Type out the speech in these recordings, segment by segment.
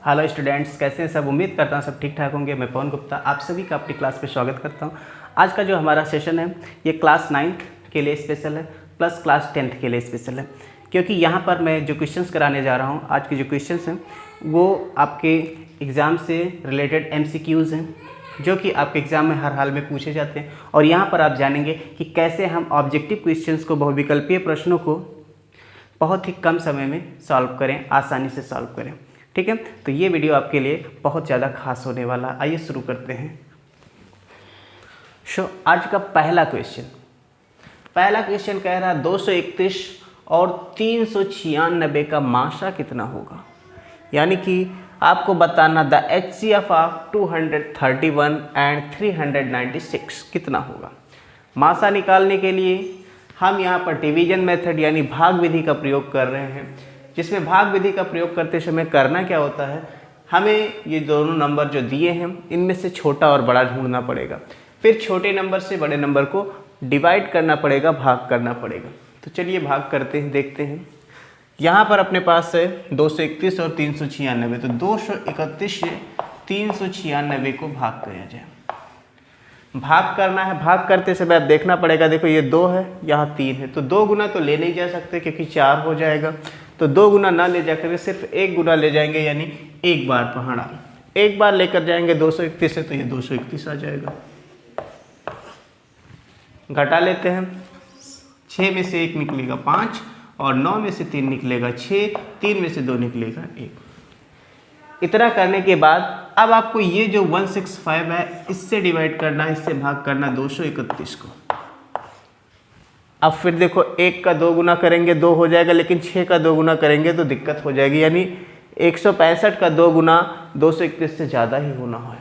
Hello students, कैसे हैं सब। उम्मीद करता हूँ सब ठीक ठाक होंगे। मैं पवन गुप्ता आप सभी का अपनी क्लास पे स्वागत करता हूँ। आज का जो हमारा सेशन है ये क्लास 9th के लिए स्पेशल है प्लस क्लास 10th के लिए स्पेशल है, क्योंकि यहाँ पर मैं जो क्वेश्चंस कराने जा रहा हूँ, आज के जो क्वेश्चंस हैं वो आपके एग्ज़ाम से रिलेटेड MCQs हैं, जो कि आपके एग्ज़ाम में हर हाल में पूछे जाते हैं। और यहाँ पर आप जानेंगे कि कैसे हम ऑब्जेक्टिव क्वेश्चंस को, बहुविकल्पीय प्रश्नों को बहुत ही कम समय में सॉल्व करें, आसानी से सॉल्व करें। ठीक है, तो ये वीडियो आपके लिए बहुत ज़्यादा खास होने वाला। आइए शुरू करते हैं। आज का पहला क्वेश्चन कह रहा है 231 और 396 का माशा कितना होगा। यानी कि आपको बताना द HCF ऑफ 231 एंड 396 कितना होगा। माशा निकालने के लिए हम यहाँ पर डिवीजन मेथड यानी भाग विधि का प्रयोग कर रहे हैं, जिसमें भाग विधि का प्रयोग करते समय करना क्या होता है, हमें ये दोनों नंबर जो दिए हैं इनमें से छोटा और बड़ा ढूंढना पड़ेगा, फिर छोटे नंबर से बड़े नंबर को डिवाइड करना पड़ेगा, भाग करना पड़ेगा। तो चलिए भाग करते हैं, देखते हैं। यहाँ पर अपने पास है 231 और 396, तो 231 से 396 को भाग किया जाए। भाग करना है, भाग करते समय अब देखना पड़ेगा, देखो ये 2 है, यहाँ 3 है, तो 2 गुना तो ले नहीं जा सकते क्योंकि 4 हो जाएगा, तो 2 गुना ना ले जाकर सिर्फ 1 गुना ले जाएंगे, यानी एक बार पहाड़ा एक बार लेकर जाएंगे 231 से, तो ये 231 आ जाएगा। घटा लेते हैं, 6 में से 1 निकलेगा 5 और 9 में से 3 निकलेगा 6, 3 में से 2 निकलेगा 1। इतना करने के बाद अब आपको ये जो 165 है इससे डिवाइड करना, इससे भाग करना 231 को। अब फिर देखो 1 का 2 गुना करेंगे 2 हो जाएगा, लेकिन 6 का 2 गुना करेंगे तो दिक्कत हो जाएगी, यानी 165 का 2 गुना 231 से ज़्यादा ही होना है।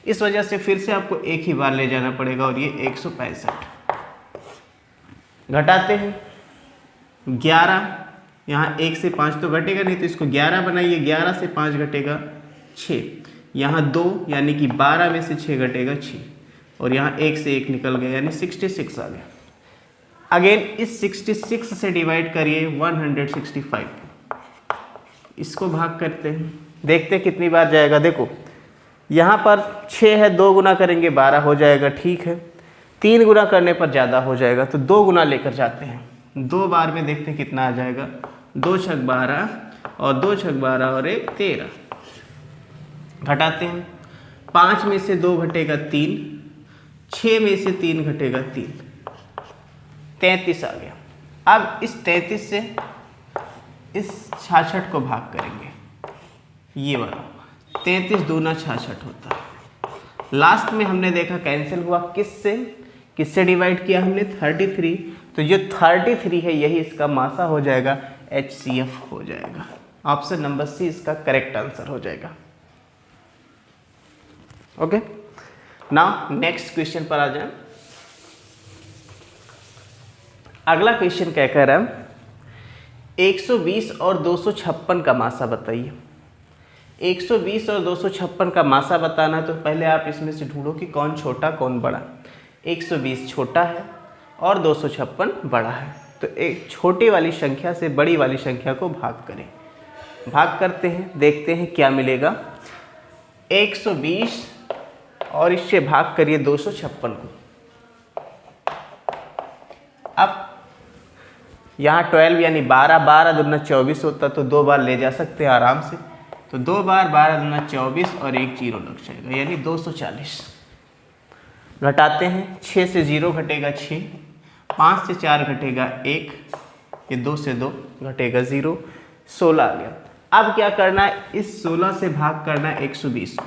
इस वजह से फिर से आपको एक ही बार ले जाना पड़ेगा और ये 165। घटाते हैं 11, यहाँ 1 से 5 तो घटेगा नहीं, तो इसको 11 बनाइए, 11 से 5 घटेगा 6, यहाँ 2 यानी कि 12 में से 6 घटेगा 6, और यहाँ 1 से 1 निकल गया यानी 66 आ गया। अगेन इस 66 से डिवाइड करिए 165, इसको भाग करते हैं, देखते हैं कितनी बार जाएगा। देखो यहाँ पर 6 है, 2 गुना करेंगे 12 हो जाएगा, ठीक है। 3 गुना करने पर ज़्यादा हो जाएगा, तो 2 गुना लेकर जाते हैं, 2 बार में देखते हैं कितना आ जाएगा। 2 छक 12 और 2 छक 12 और 1 13। घटाते हैं, 5 में से 2 घटेगा 3, 6 में से 3 घटेगा 3, 33 आ गया। अब इस 33 से इस 66 को भाग करेंगे, ये वाला 33 दूना 66 होता है। लास्ट में हमने देखा कैंसिल हुआ, किससे डिवाइड किया हमने 33, तो जो 33 है यही इसका मासा हो जाएगा, HCF हो जाएगा। ऑप्शन नंबर सी इसका करेक्ट आंसर हो जाएगा। ओके, नाउ नेक्स्ट क्वेश्चन पर आ जाए। अगला क्वेश्चन क्या कह रहा है, 120 और 256 का मासा बताइए। 120 और 256 का मासा बताना है तो पहले आप इसमें से ढूंढो कि कौन छोटा कौन बड़ा। 120 छोटा है और 256 बड़ा है, तो एक छोटी वाली संख्या से बड़ी वाली संख्या को भाग करें। भाग करते हैं, देखते हैं क्या मिलेगा। 120 और इससे भाग करिए 256 को। अब यहाँ 12 यानी 12 दूना 24 होता, तो 2 बार ले जा सकते हैं आराम से, तो 2 बार 12 दूना 24 और 1 0 लग जाएगा, यानी 240। घटाते हैं, 6 से 0 घटेगा 6, 5 से 4 घटेगा 1, ये 2 से 2 घटेगा 0, 16 आ गया। अब क्या करना है, इस 16 से भाग करना है 120 को।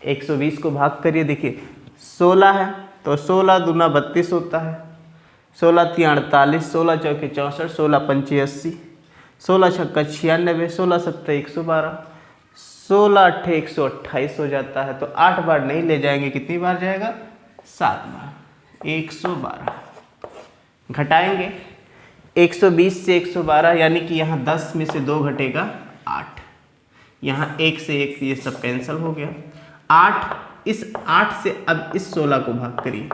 120 को भाग करिए, देखिए 16 है तो 16 दूना 32 होता है, 16 3 48, 16 चौके 64, 16 पंचे 80, 16 छक्का 96, 16 7 112, 16 8 128 हो जाता है। तो 8 बार नहीं ले जाएंगे, कितनी बार जाएगा, 7 बार, 112। घटाएंगे 120 से 112, यानी कि यहाँ 10 में से 2 घटेगा 8, यहाँ 1 से 1 ये सब कैंसिल हो गया। 8, इस 8 से अब इस 16 को भाग करिए,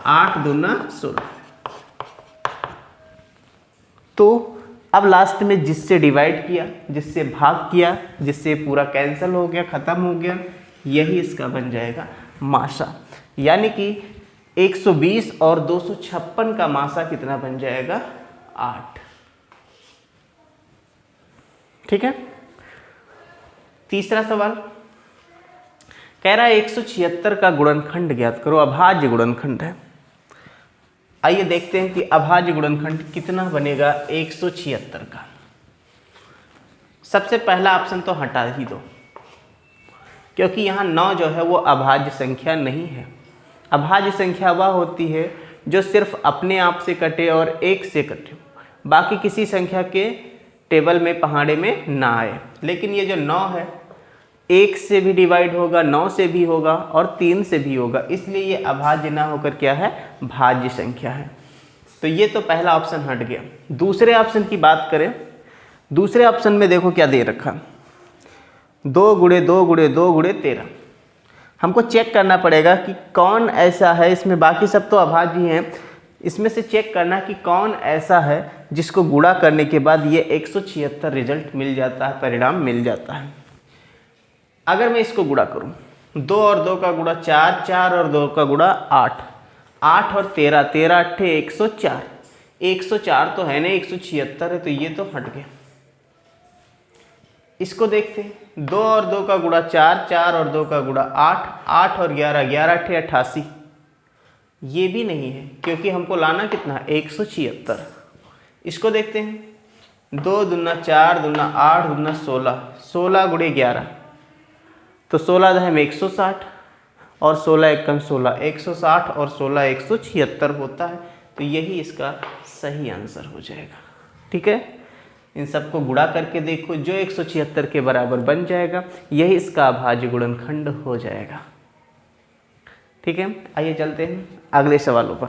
8 दूना 16, तो अब लास्ट में जिससे डिवाइड किया, जिससे भाग किया, जिससे पूरा कैंसिल हो गया, ख़त्म हो गया, यही इसका बन जाएगा मासा। यानी कि 120 और 256 का मासा कितना बन जाएगा? 8। ठीक है। तीसरा सवाल कह रहा है 176 का गुणनखंड ज्ञात करो। अभाज्य गुणनखंड है। आइए देखते हैं कि अभाज्य गुणनखंड कितना बनेगा 176 का। सबसे पहला ऑप्शन तो हटा ही दो, क्योंकि यहाँ 9 जो है वो अभाज्य संख्या नहीं है। अभाज्य संख्या वह होती है जो सिर्फ अपने आप से कटे और 1 से कटे, बाकी किसी संख्या के टेबल में पहाड़े में ना आए। लेकिन ये जो 9 है 1 से भी डिवाइड होगा, 9 से भी होगा और 3 से भी होगा, इसलिए ये अभाज्य ना होकर क्या है? भाज्य संख्या है। तो ये तो पहला ऑप्शन हट गया। दूसरे ऑप्शन की बात करें, दूसरे ऑप्शन में देखो क्या दे रखा, 2 गुणे 2 गुणे 2 गुणे 13। हमको चेक करना पड़ेगा कि कौन ऐसा है, इसमें बाकी सब तो अभाज्य हैं, इसमें से चेक करना कि कौन ऐसा है जिसको गुणा करने के बाद ये 176 रिजल्ट मिल जाता है, परिणाम मिल जाता है। अगर मैं इसको गुणा करूं, 2 और 2 का गुणा 4, 4 और 2 का गुणा 8, 8 और 13, 13 अट्ठे 104, 104 तो है नहीं, 176 है, तो ये तो हट गया। इसको देखते हैं, 2 और 2 का गुणा 4, 4 और 2 का गुणा 8, 8 और 11, 11 अट्ठे 88, ये भी नहीं है, क्योंकि हमको लाना कितना? 176। इसको देखते हैं, 2 दूना 4 दूना 8 दूना 16, 16 गुणे 11, तो 16 दहम 160 और 16 एकम 16, 160 और 16 176 होता है। तो यही इसका सही आंसर हो जाएगा। ठीक है, इन सबको गुणा करके देखो, जो 176 के बराबर बन जाएगा यही इसका अभाज्य गुणनखंड हो जाएगा। ठीक है, आइए चलते हैं अगले सवालों पर।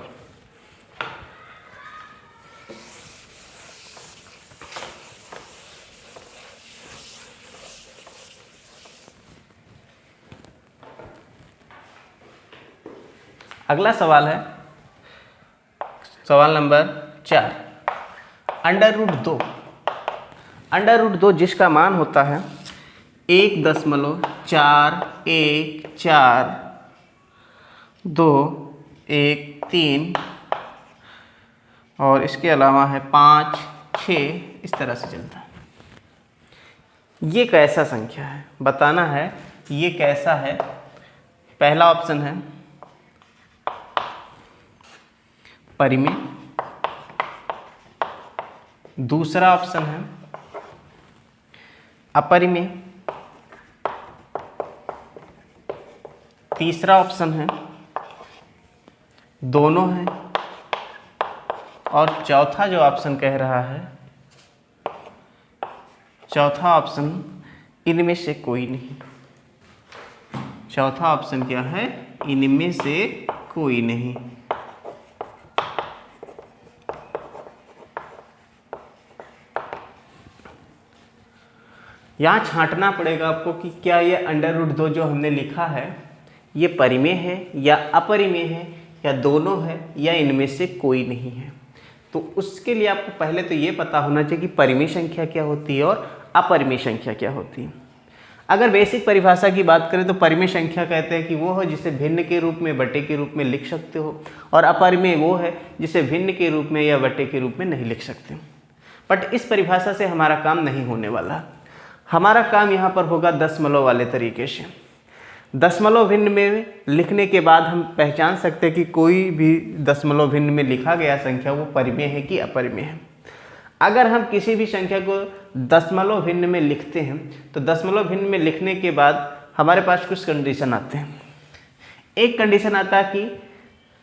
अगला सवाल है सवाल नंबर 4, √2। √2 जिसका मान होता है 1.41421 और इसके अलावा है 5, 6, इस तरह से चलता है। ये कैसा संख्या है बताना है, ये कैसा है। पहला ऑप्शन है परिमेय, दूसरा ऑप्शन है अपरिमेय, तीसरा ऑप्शन है दोनों है, और चौथा जो ऑप्शन कह रहा है, चौथा ऑप्शन इनमें से कोई नहीं। चौथा ऑप्शन क्या है? इनमें से कोई नहीं। यहाँ छांटना पड़ेगा आपको कि क्या ये √2 जो हमने लिखा है ये परिमेय है या अपरिमेय है या दोनों है या इनमें से कोई नहीं है। तो उसके लिए आपको पहले तो ये पता होना चाहिए कि परिमेय संख्या क्या होती है और अपरिमेय संख्या क्या होती है। अगर बेसिक परिभाषा की बात करें तो परिमेय संख्या कहते हैं कि वो हो जिसे भिन्न के रूप में, बटे के रूप में लिख सकते हो, और अपरिमेय वो है जिसे भिन्न के रूप में या बटे के रूप में नहीं लिख सकते। बट इस परिभाषा से हमारा काम नहीं होने वाला। हमारा काम यहाँ पर होगा दशमलव वाले तरीके से। दशमलव भिन्न में लिखने के बाद हम पहचान सकते हैं कि कोई भी दशमलव भिन्न में लिखा गया संख्या वो परिमेय है कि अपरिमेय है। अगर हम किसी भी संख्या को दशमलव भिन्न में लिखते हैं तो दशमलव भिन्न में लिखने के बाद हमारे पास कुछ कंडीशन आते हैं। एक कंडीशन आता है कि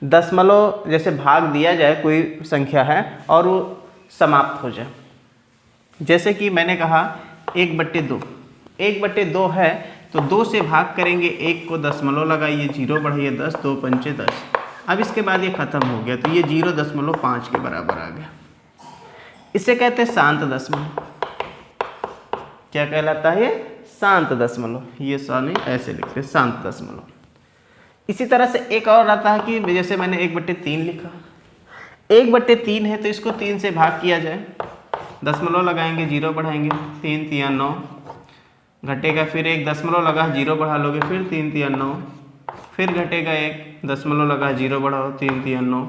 दशमलव जैसे भाग दिया जाए, कोई संख्या है और वो समाप्त हो जाए। जैसे कि मैंने कहा 1/2, 1/2 है तो 2 से भाग करेंगे, 1 को दशमलव लगाइए, 0 बढ़ाइए 10, 2 पंचे 10। अब इसके बाद ये खत्म हो गया तो ये 0.5 के बराबर आ गया। इसे कहते हैं शांत दशमलव। क्या कहलाता है ये? शांत दशमलव। ये साने ऐसे लिखते हैं, शांत दशमलव। इसी तरह से एक और आता है कि जैसे मैंने 1/3 लिखा, 1/3 है तो इसको 3 से भाग किया जाए दशमलव लगाएंगे, जीरो बढ़ाएंगे, 3 तिया 9 घटेगा, फिर एक दशमलव लगा, जीरो बढ़ा लोगे, फिर 3 तिया 9, फिर घटेगा, एक दशमलव लगा, जीरो बढ़ाओ, 3 तिया 9।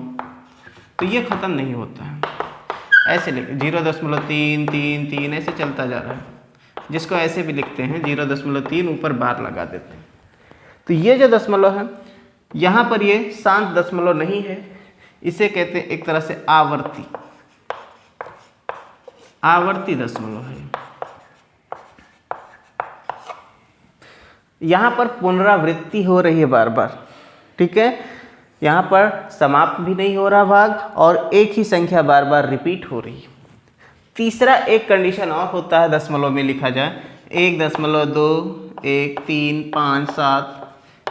तो ये ख़त्म नहीं होता है, ऐसे लिख 0.333 ऐसे चलता जा रहा है, जिसको ऐसे भी लिखते हैं 0.3 ऊपर बार लगा देते हैं। तो ये जो दशमलव है यहाँ पर ये शांत दशमलव नहीं है, इसे कहते हैं एक तरह से आवर्ती, आवर्ती दशमलव है। यहाँ पर पुनरावृत्ति हो रही है बार बार, ठीक है, यहाँ पर समाप्त भी नहीं हो रहा भाग और एक ही संख्या बार बार रिपीट हो रही है। तीसरा एक कंडीशन और होता है दशमलव में लिखा जाए, 1.2 1 3 5 7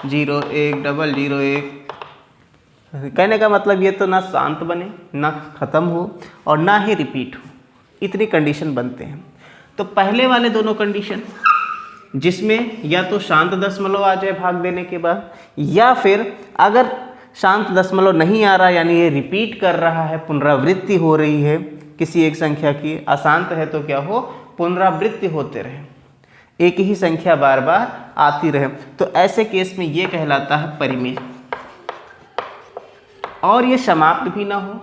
0 1 0 1। कहने का मतलब ये तो ना शांत बने, ना ख़त्म हो और ना ही रिपीट हो, इतनी कंडीशन बनते हैं। तो पहले वाले दोनों कंडीशन जिसमें या तो शांत दशमलव आ जाए भाग देने के बाद, या फिर अगर शांत दशमलव नहीं आ रहा यानी ये रिपीट कर रहा है, पुनरावृत्ति हो रही है किसी एक संख्या की, अशांत है तो क्या हो, पुनरावृत्ति होते रहे, एक ही संख्या बार बार आती रहे, तो ऐसे केस में ये कहलाता है परिमेय। और ये समाप्त भी ना हो,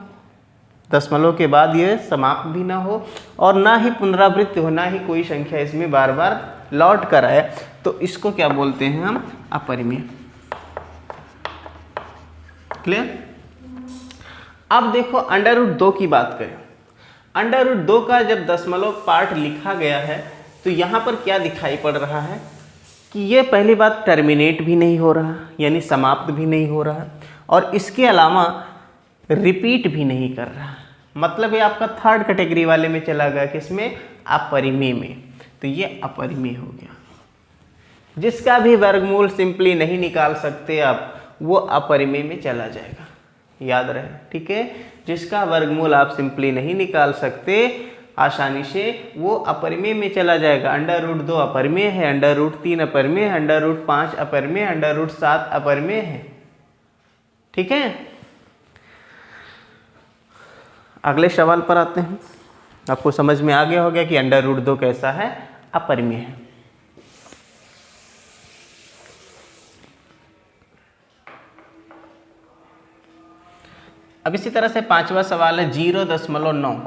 दशमलव के बाद ये समाप्त भी ना हो और ना ही पुनरावृत्ति हो, ना ही कोई संख्या इसमें बार बार लौट कर आए, तो इसको क्या बोलते हैं हम, अपरिमेय। क्लियर। अब देखो √2 की बात करें, √2 का जब दशमलव पार्ट लिखा गया है तो यहाँ पर क्या दिखाई पड़ रहा है कि ये पहली बात टर्मिनेट भी नहीं हो रहा, यानी समाप्त भी नहीं हो रहा, और इसके अलावा रिपीट भी नहीं कर रहा, मतलब ये आपका थर्ड कैटेगरी वाले में चला गया, किसमें, अपरिमेय में। तो ये अपरिमेय हो गया, जिसका भी वर्गमूल सिंपली नहीं निकाल सकते आप, वो अपरिमेय में चला जाएगा, याद रहे, ठीक है, जिसका वर्गमूल आप सिंपली नहीं निकाल सकते आसानी से, वो अपरिमेय में चला जाएगा। √2 अपरिमेय है, √3 अपरिमेय है, √5 अपरिमेय, √7 अपरिमेय है, ठीक है। अगले सवाल पर आते हैं। आपको समझ में आ गया होगा कि √2 कैसा है, अपरिमेय है। अब इसी तरह से पांचवा सवाल है 0.9,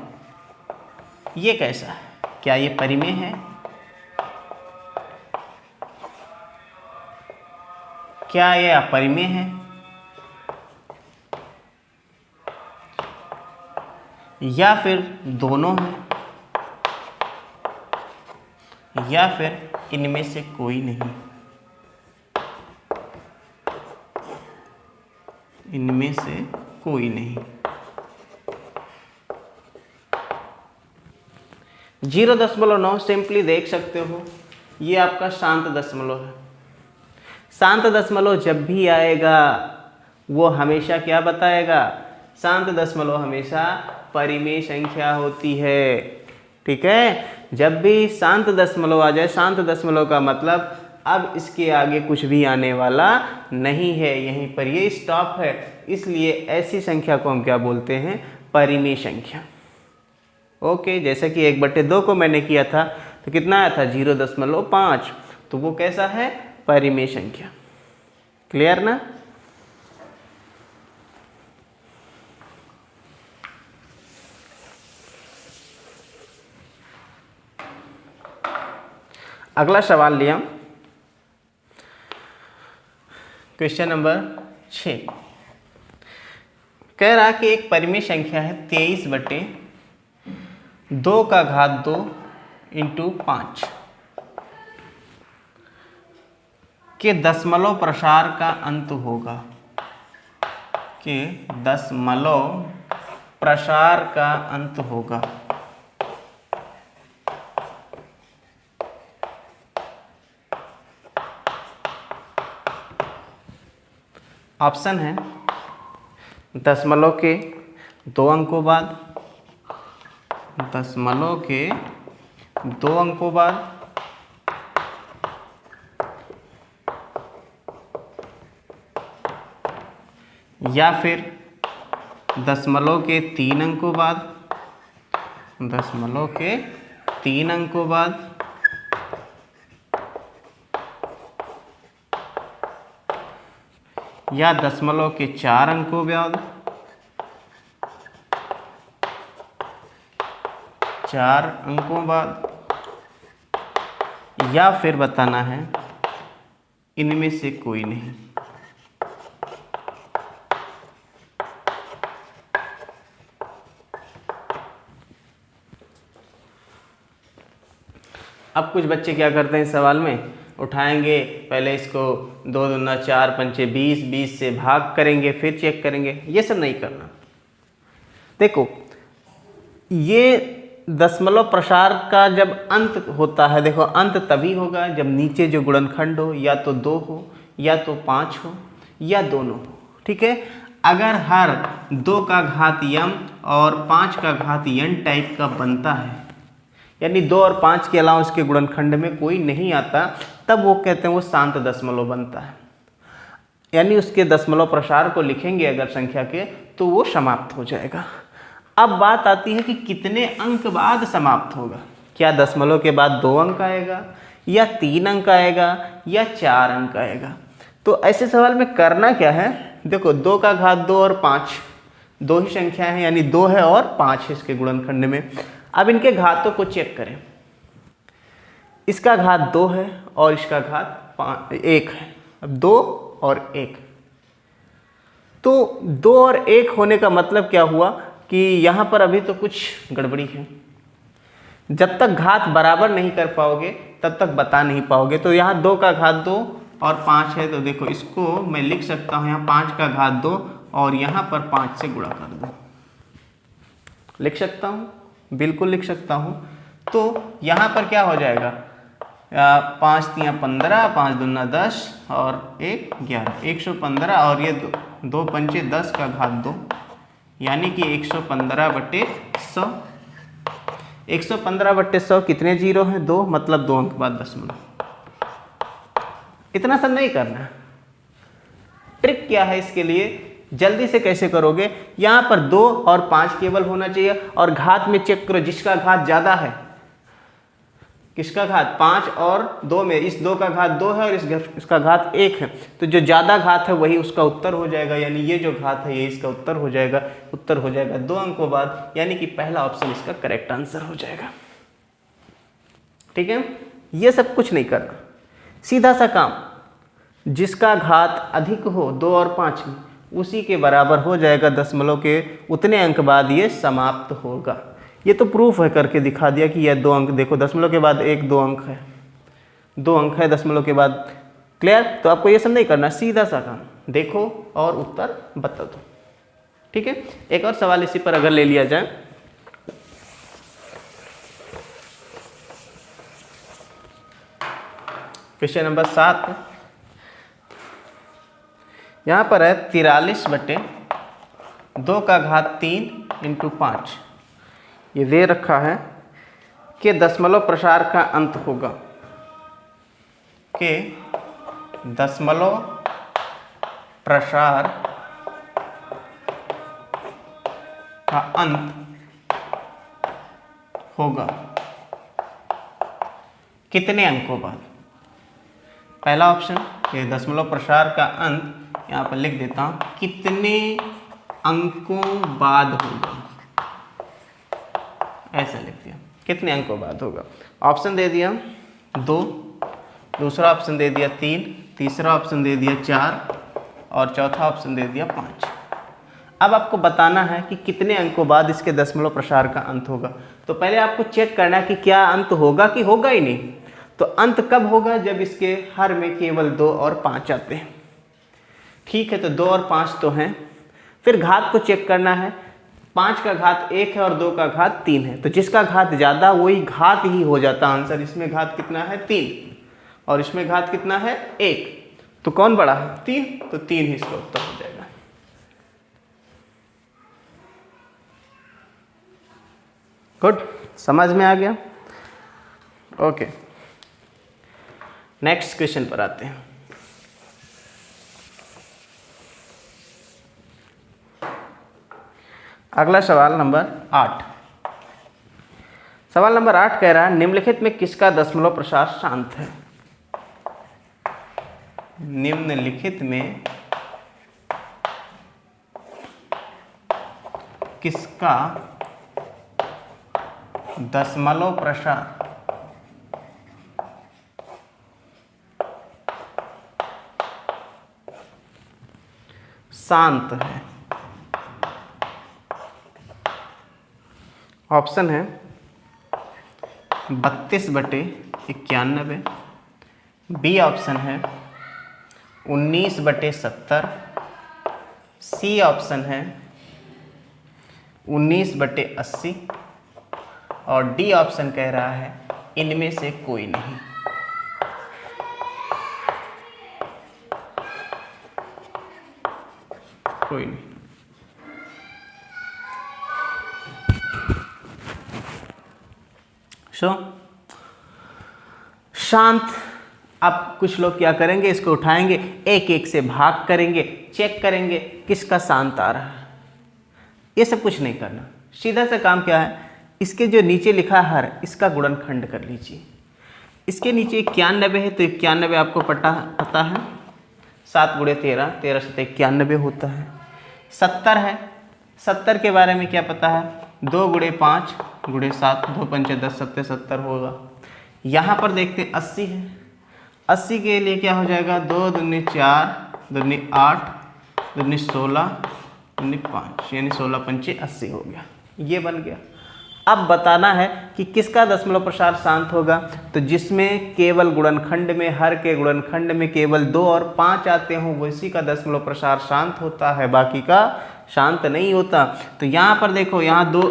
ये कैसा है, क्या ये परिमेय है, क्या ये अपरिमेय है, या फिर दोनों है, या फिर इनमें से कोई नहीं, इनमें से कोई नहीं। 0.9 सिंपली देख सकते हो, ये आपका शांत दशमलव है। शांत दशमलव जब भी आएगा वो हमेशा क्या बताएगा, शांत दशमलव हमेशा परिमेय संख्या होती है, ठीक है। जब भी शांत दशमलव आ जाए, शांत दशमलव का मतलब अब इसके आगे कुछ भी आने वाला नहीं है, यहीं पर ये स्टॉप है, इसलिए ऐसी संख्या को हम क्या बोलते हैं, परिमेय संख्या। ओके, जैसे कि 1/2 को मैंने किया था तो कितना आया था, 0.5, तो वो कैसा है, परिमेय संख्या। क्लियर ना। अगला सवाल लिया, क्वेश्चन नंबर 6, कह रहा कि एक परिमेय संख्या है 23/2 का घात 2 × 5 के दशमलव प्रसार का अंत होगा, के दशमलव प्रसार का अंत होगा। ऑप्शन है दशमलव के 2 अंकों बाद, दशमलव के 2 अंकों बाद, या फिर दशमलव के 3 अंकों बाद, दशमलव के 3 अंकों बाद, या दशमलव के 4 अंकों बाद, 4 अंकों बाद, या फिर बताना है इनमें से कोई नहीं। अब कुछ बच्चे क्या करते हैं इस सवाल में, उठाएंगे पहले इसको 2 दूना 4 पंचे 20, 20 से भाग करेंगे फिर चेक करेंगे। ये सब नहीं करना। देखो ये दशमलव प्रसार का जब अंत होता है, देखो अंत तभी होगा जब नीचे जो गुणनखंड हो या तो 2 हो या तो 5 हो या दोनों हो। ठीक है, अगर हर 2 का घात m और 5 का घात n टाइप का बनता है, यानी 2 और 5 के अलावा उसके गुणनखंड में कोई नहीं आता, तब वो कहते हैं वो शांत दशमलव बनता है। यानी उसके दशमलव प्रसार को लिखेंगे अगर संख्या के, तो वो समाप्त हो जाएगा। अब बात आती है कि कितने अंक बाद समाप्त होगा। क्या दशमलव के बाद 2 अंक आएगा, या 3 अंक आएगा, या 4 अंक आएगा। तो ऐसे सवाल में करना क्या है, देखो 2 का घात 2 और 5 दो ही संख्या है, यानी 2 है और 5 है इसके गुणनखंड में। अब इनके घातों को चेक करें। इसका घात 2 है और इसका घात 1 है। अब 2 और 1, तो 2 और 1 होने का मतलब क्या हुआ कि यहाँ पर अभी तो कुछ गड़बड़ी है। जब तक घात बराबर नहीं कर पाओगे तब तक बता नहीं पाओगे। तो यहाँ 2 का घात 2 और 5 है, तो देखो इसको मैं लिख सकता हूँ यहाँ 5 का घात 2 और यहाँ पर 5 से गुणा कर दो। लिख सकता हूँ, बिल्कुल लिख सकता हूँ। तो यहाँ पर क्या हो जाएगा, 5 तियाँ 15, 5 दूना 10 और 1 11, 115 और ये 2 पंचे 10 का घात 2, यानी कि 115/100। 115/100 कितने जीरो हैं, 2, मतलब 2 अंक बाद दशमलव। इतना सब नहीं करना। ट्रिक क्या है इसके लिए, जल्दी से कैसे करोगे, यहाँ पर 2 और 5 केवल होना चाहिए और घात में चेक करो जिसका घात ज़्यादा है। किसका घात, 5 और 2 में इस 2 का घात 2 है और इसका घात 1 है, तो जो ज़्यादा घात है वही उसका उत्तर हो जाएगा। यानी ये जो घात है ये इसका उत्तर हो जाएगा। उत्तर हो जाएगा 2 अंकों बाद, यानी कि पहला ऑप्शन इसका करेक्ट आंसर हो जाएगा। ठीक है, ये सब कुछ नहीं करना, सीधा सा काम, जिसका घात अधिक हो 2 और 5 में उसी के बराबर हो जाएगा दशमलव के उतने अंक बाद ये समाप्त होगा। ये तो प्रूफ है, करके दिखा दिया कि यह 2 अंक, देखो दशमलव के बाद 1 2 अंक है, 2 अंक है दशमलव के बाद। क्लियर, तो आपको ये सब नहीं करना, सीधा सा काम, देखो और उत्तर बता दो। ठीक है, एक और सवाल इसी पर अगर ले लिया जाए, क्वेश्चन नंबर 7, यहाँ पर है 43/2 का घात 3 × 5। ये दे रखा है कि दशमलव प्रसार का अंत होगा, कि दशमलव प्रसार का अंत होगा कितने अंकों बाद। पहला ऑप्शन ये दशमलव प्रसार का अंत यहाँ पर लिख देता हूँ, कितने अंकों बाद होगा, ऐसा लिख दिया, कितने अंकों बाद होगा। ऑप्शन दे दिया 2, दूसरा ऑप्शन दे दिया 3, तीसरा ऑप्शन दे दिया 4 और चौथा ऑप्शन दे दिया 5। अब आपको बताना है कि कितने अंकों बाद इसके दशमलव प्रसार का अंत होगा। तो पहले आपको चेक करना है कि क्या अंत होगा कि होगा ही नहीं। तो अंत कब होगा, जब इसके हर में केवल 2 और 5 आते हैं। ठीक है, तो 2 और 5 तो हैं। फिर घात को चेक करना है, 5 का घात 1 है और 2 का घात 3 है, तो जिसका घात ज़्यादा वही घात ही हो जाता आंसर। इसमें घात कितना है 3 और इसमें घात कितना है 1, तो कौन बड़ा है 3, तो 3 ही इसका उत्तर हो जाएगा। गुड, समझ में आ गया। ओके, नेक्स्ट क्वेश्चन पर आते हैं। अगला सवाल नंबर 8। सवाल नंबर 8 कह रहा है निम्नलिखित में किसका दशमलव प्रसार शांत है। निम्नलिखित में किसका दशमलव प्रसार शांत है। ऑप्शन है 32/91, बी ऑप्शन है 19/70, सी ऑप्शन है 19/80 और डी ऑप्शन कह रहा है इनमें से कोई नहीं। कोई नहीं। शांत। अब कुछ लोग क्या करेंगे, इसको उठाएंगे, एक एक से भाग करेंगे, चेक करेंगे किसका शांत आ रहा है। ये सब कुछ नहीं करना, सीधा सा काम क्या है, इसके जो नीचे लिखा है हर, इसका गुणनखंड कर लीजिए। इसके नीचे 91 है तो 91 आपको पता है, 7 × 13, 13 से 91 होता है। 70 है, 70 के बारे में क्या पता है, 2 × 5 × 7, 2 × 5 = 10, 7 70 होगा। यहाँ पर देखते हैं 80 है, 80 के लिए क्या हो जाएगा, 2 दूनी 4, 2 दूनी 8, 2 दूनी 16, 2 दूनी 5, यानी 16 × 5 = 80 हो गया। ये बन गया। अब बताना है कि किसका दशमलव प्रसार शांत होगा, तो जिसमें केवल गुणनखंड में, हर के गुणनखंड में केवल 2 और 5 आते हों, वैसी का दशमलव प्रसार शांत होता है, बाकी का शांत नहीं होता। तो यहाँ पर देखो, यहाँ 2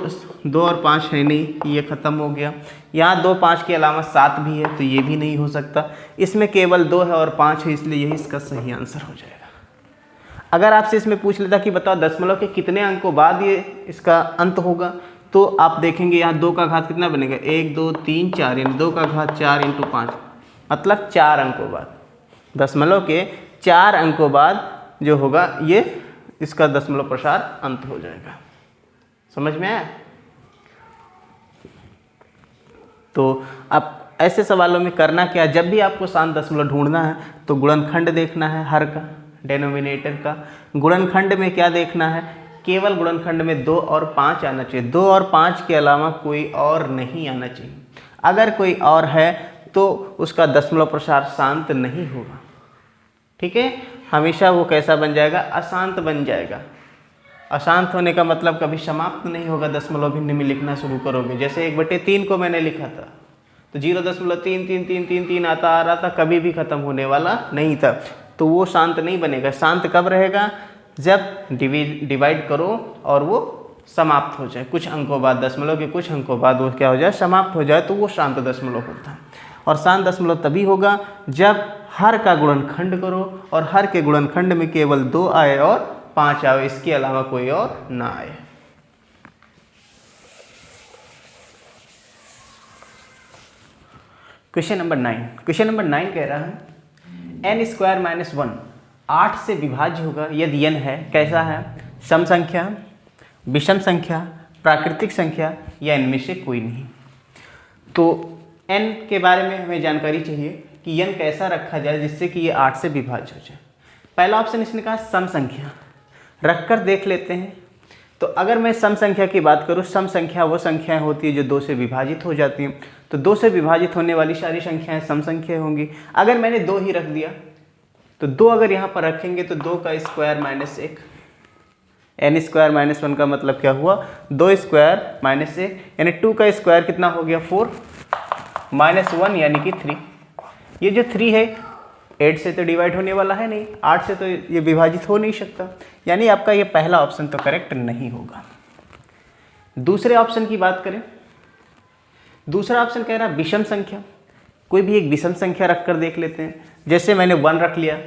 और 5 है नहीं, ये ख़त्म हो गया। यहाँ 2 5 के अलावा 7 भी है तो ये भी नहीं हो सकता। इसमें केवल 2 है और 5 है, इसलिए यही इसका सही आंसर हो जाएगा। अगर आपसे इसमें पूछ लेता कि बताओ दशमलव के कितने अंकों बाद ये इसका अंत होगा, तो आप देखेंगे यहाँ 2 का घात कितना बनेगा, 1 2 3 4, यानी 2 का घात 4 × 5, मतलब 4 अंकों बाद, दशमलव के 4 अंकों बाद जो होगा ये इसका दशमलव प्रसार अंत हो जाएगा। समझ में आया? तो अब ऐसे सवालों में करना क्या, जब भी आपको शांत दशमलव ढूंढना है तो गुणनखंड देखना है, हर का, डेनोमिनेटर का। गुणनखंड में क्या देखना है, केवल गुणनखंड में 2 और 5 आना चाहिए, 2 और 5 के अलावा कोई और नहीं आना चाहिए। अगर कोई और है तो उसका दशमलव प्रसार शांत नहीं होगा। ठीक है, हमेशा वो कैसा बन जाएगा, अशांत बन जाएगा। अशांत होने का मतलब कभी समाप्त नहीं होगा। दशमलव भिन्न में लिखना शुरू करोगे, जैसे 1/3 को मैंने लिखा था तो 0.333333 आता आ रहा था, कभी भी खत्म होने वाला नहीं था, तो वो शांत नहीं बनेगा। शांत कब रहेगा, जब डिवाइड करो और वो समाप्त हो जाए, कुछ अंकों बाद, दशमलव के कुछ अंकों बाद वो क्या हो जाए, समाप्त हो जाए, तो वो शांत दशमलव होता है। और शांत दशमलव तभी होगा जब हर का गुणनखंड करो और हर के गुणनखंड में केवल 2 आए और 5 आए, इसके अलावा कोई और ना आए। क्वेश्चन नंबर 9 कह रहा है n² - 1 8 से विभाज्य होगा यदि n है, कैसा है, सम संख्या, विषम संख्या, प्राकृतिक संख्या या इनमें से कोई नहीं। तो n के बारे में हमें जानकारी चाहिए कि n कैसा रखा जाए जिससे कि ये 8 से विभाज्य हो जाए। पहला ऑप्शन इसने कहा सम संख्या, रखकर देख लेते हैं। तो अगर मैं सम संख्या की बात करूँ, सम संख्या वो संख्याएं होती है जो 2 से विभाजित हो जाती हैं, तो 2 से विभाजित होने वाली सारी संख्याएं सम संख्या होंगी। अगर मैंने 2 ही रख दिया तो 2 अगर यहाँ पर रखेंगे तो 2 का स्क्वायर माइनस 1, n² - 1 का मतलब क्या हुआ, 2 स्क्वायर माइनस 1, यानी 2 का स्क्वायर कितना हो गया 4, -1 यानी कि 3। ये जो 3 है 8 से तो डिवाइड होने वाला है नहीं, 8 से तो ये विभाजित हो नहीं सकता, यानी आपका ये पहला ऑप्शन तो करेक्ट नहीं होगा। दूसरे ऑप्शन की बात करें, दूसरा ऑप्शन कह रहा है विषम संख्या, कोई भी एक विषम संख्या रख कर देख लेते हैं। जैसे मैंने 1 रख लिया,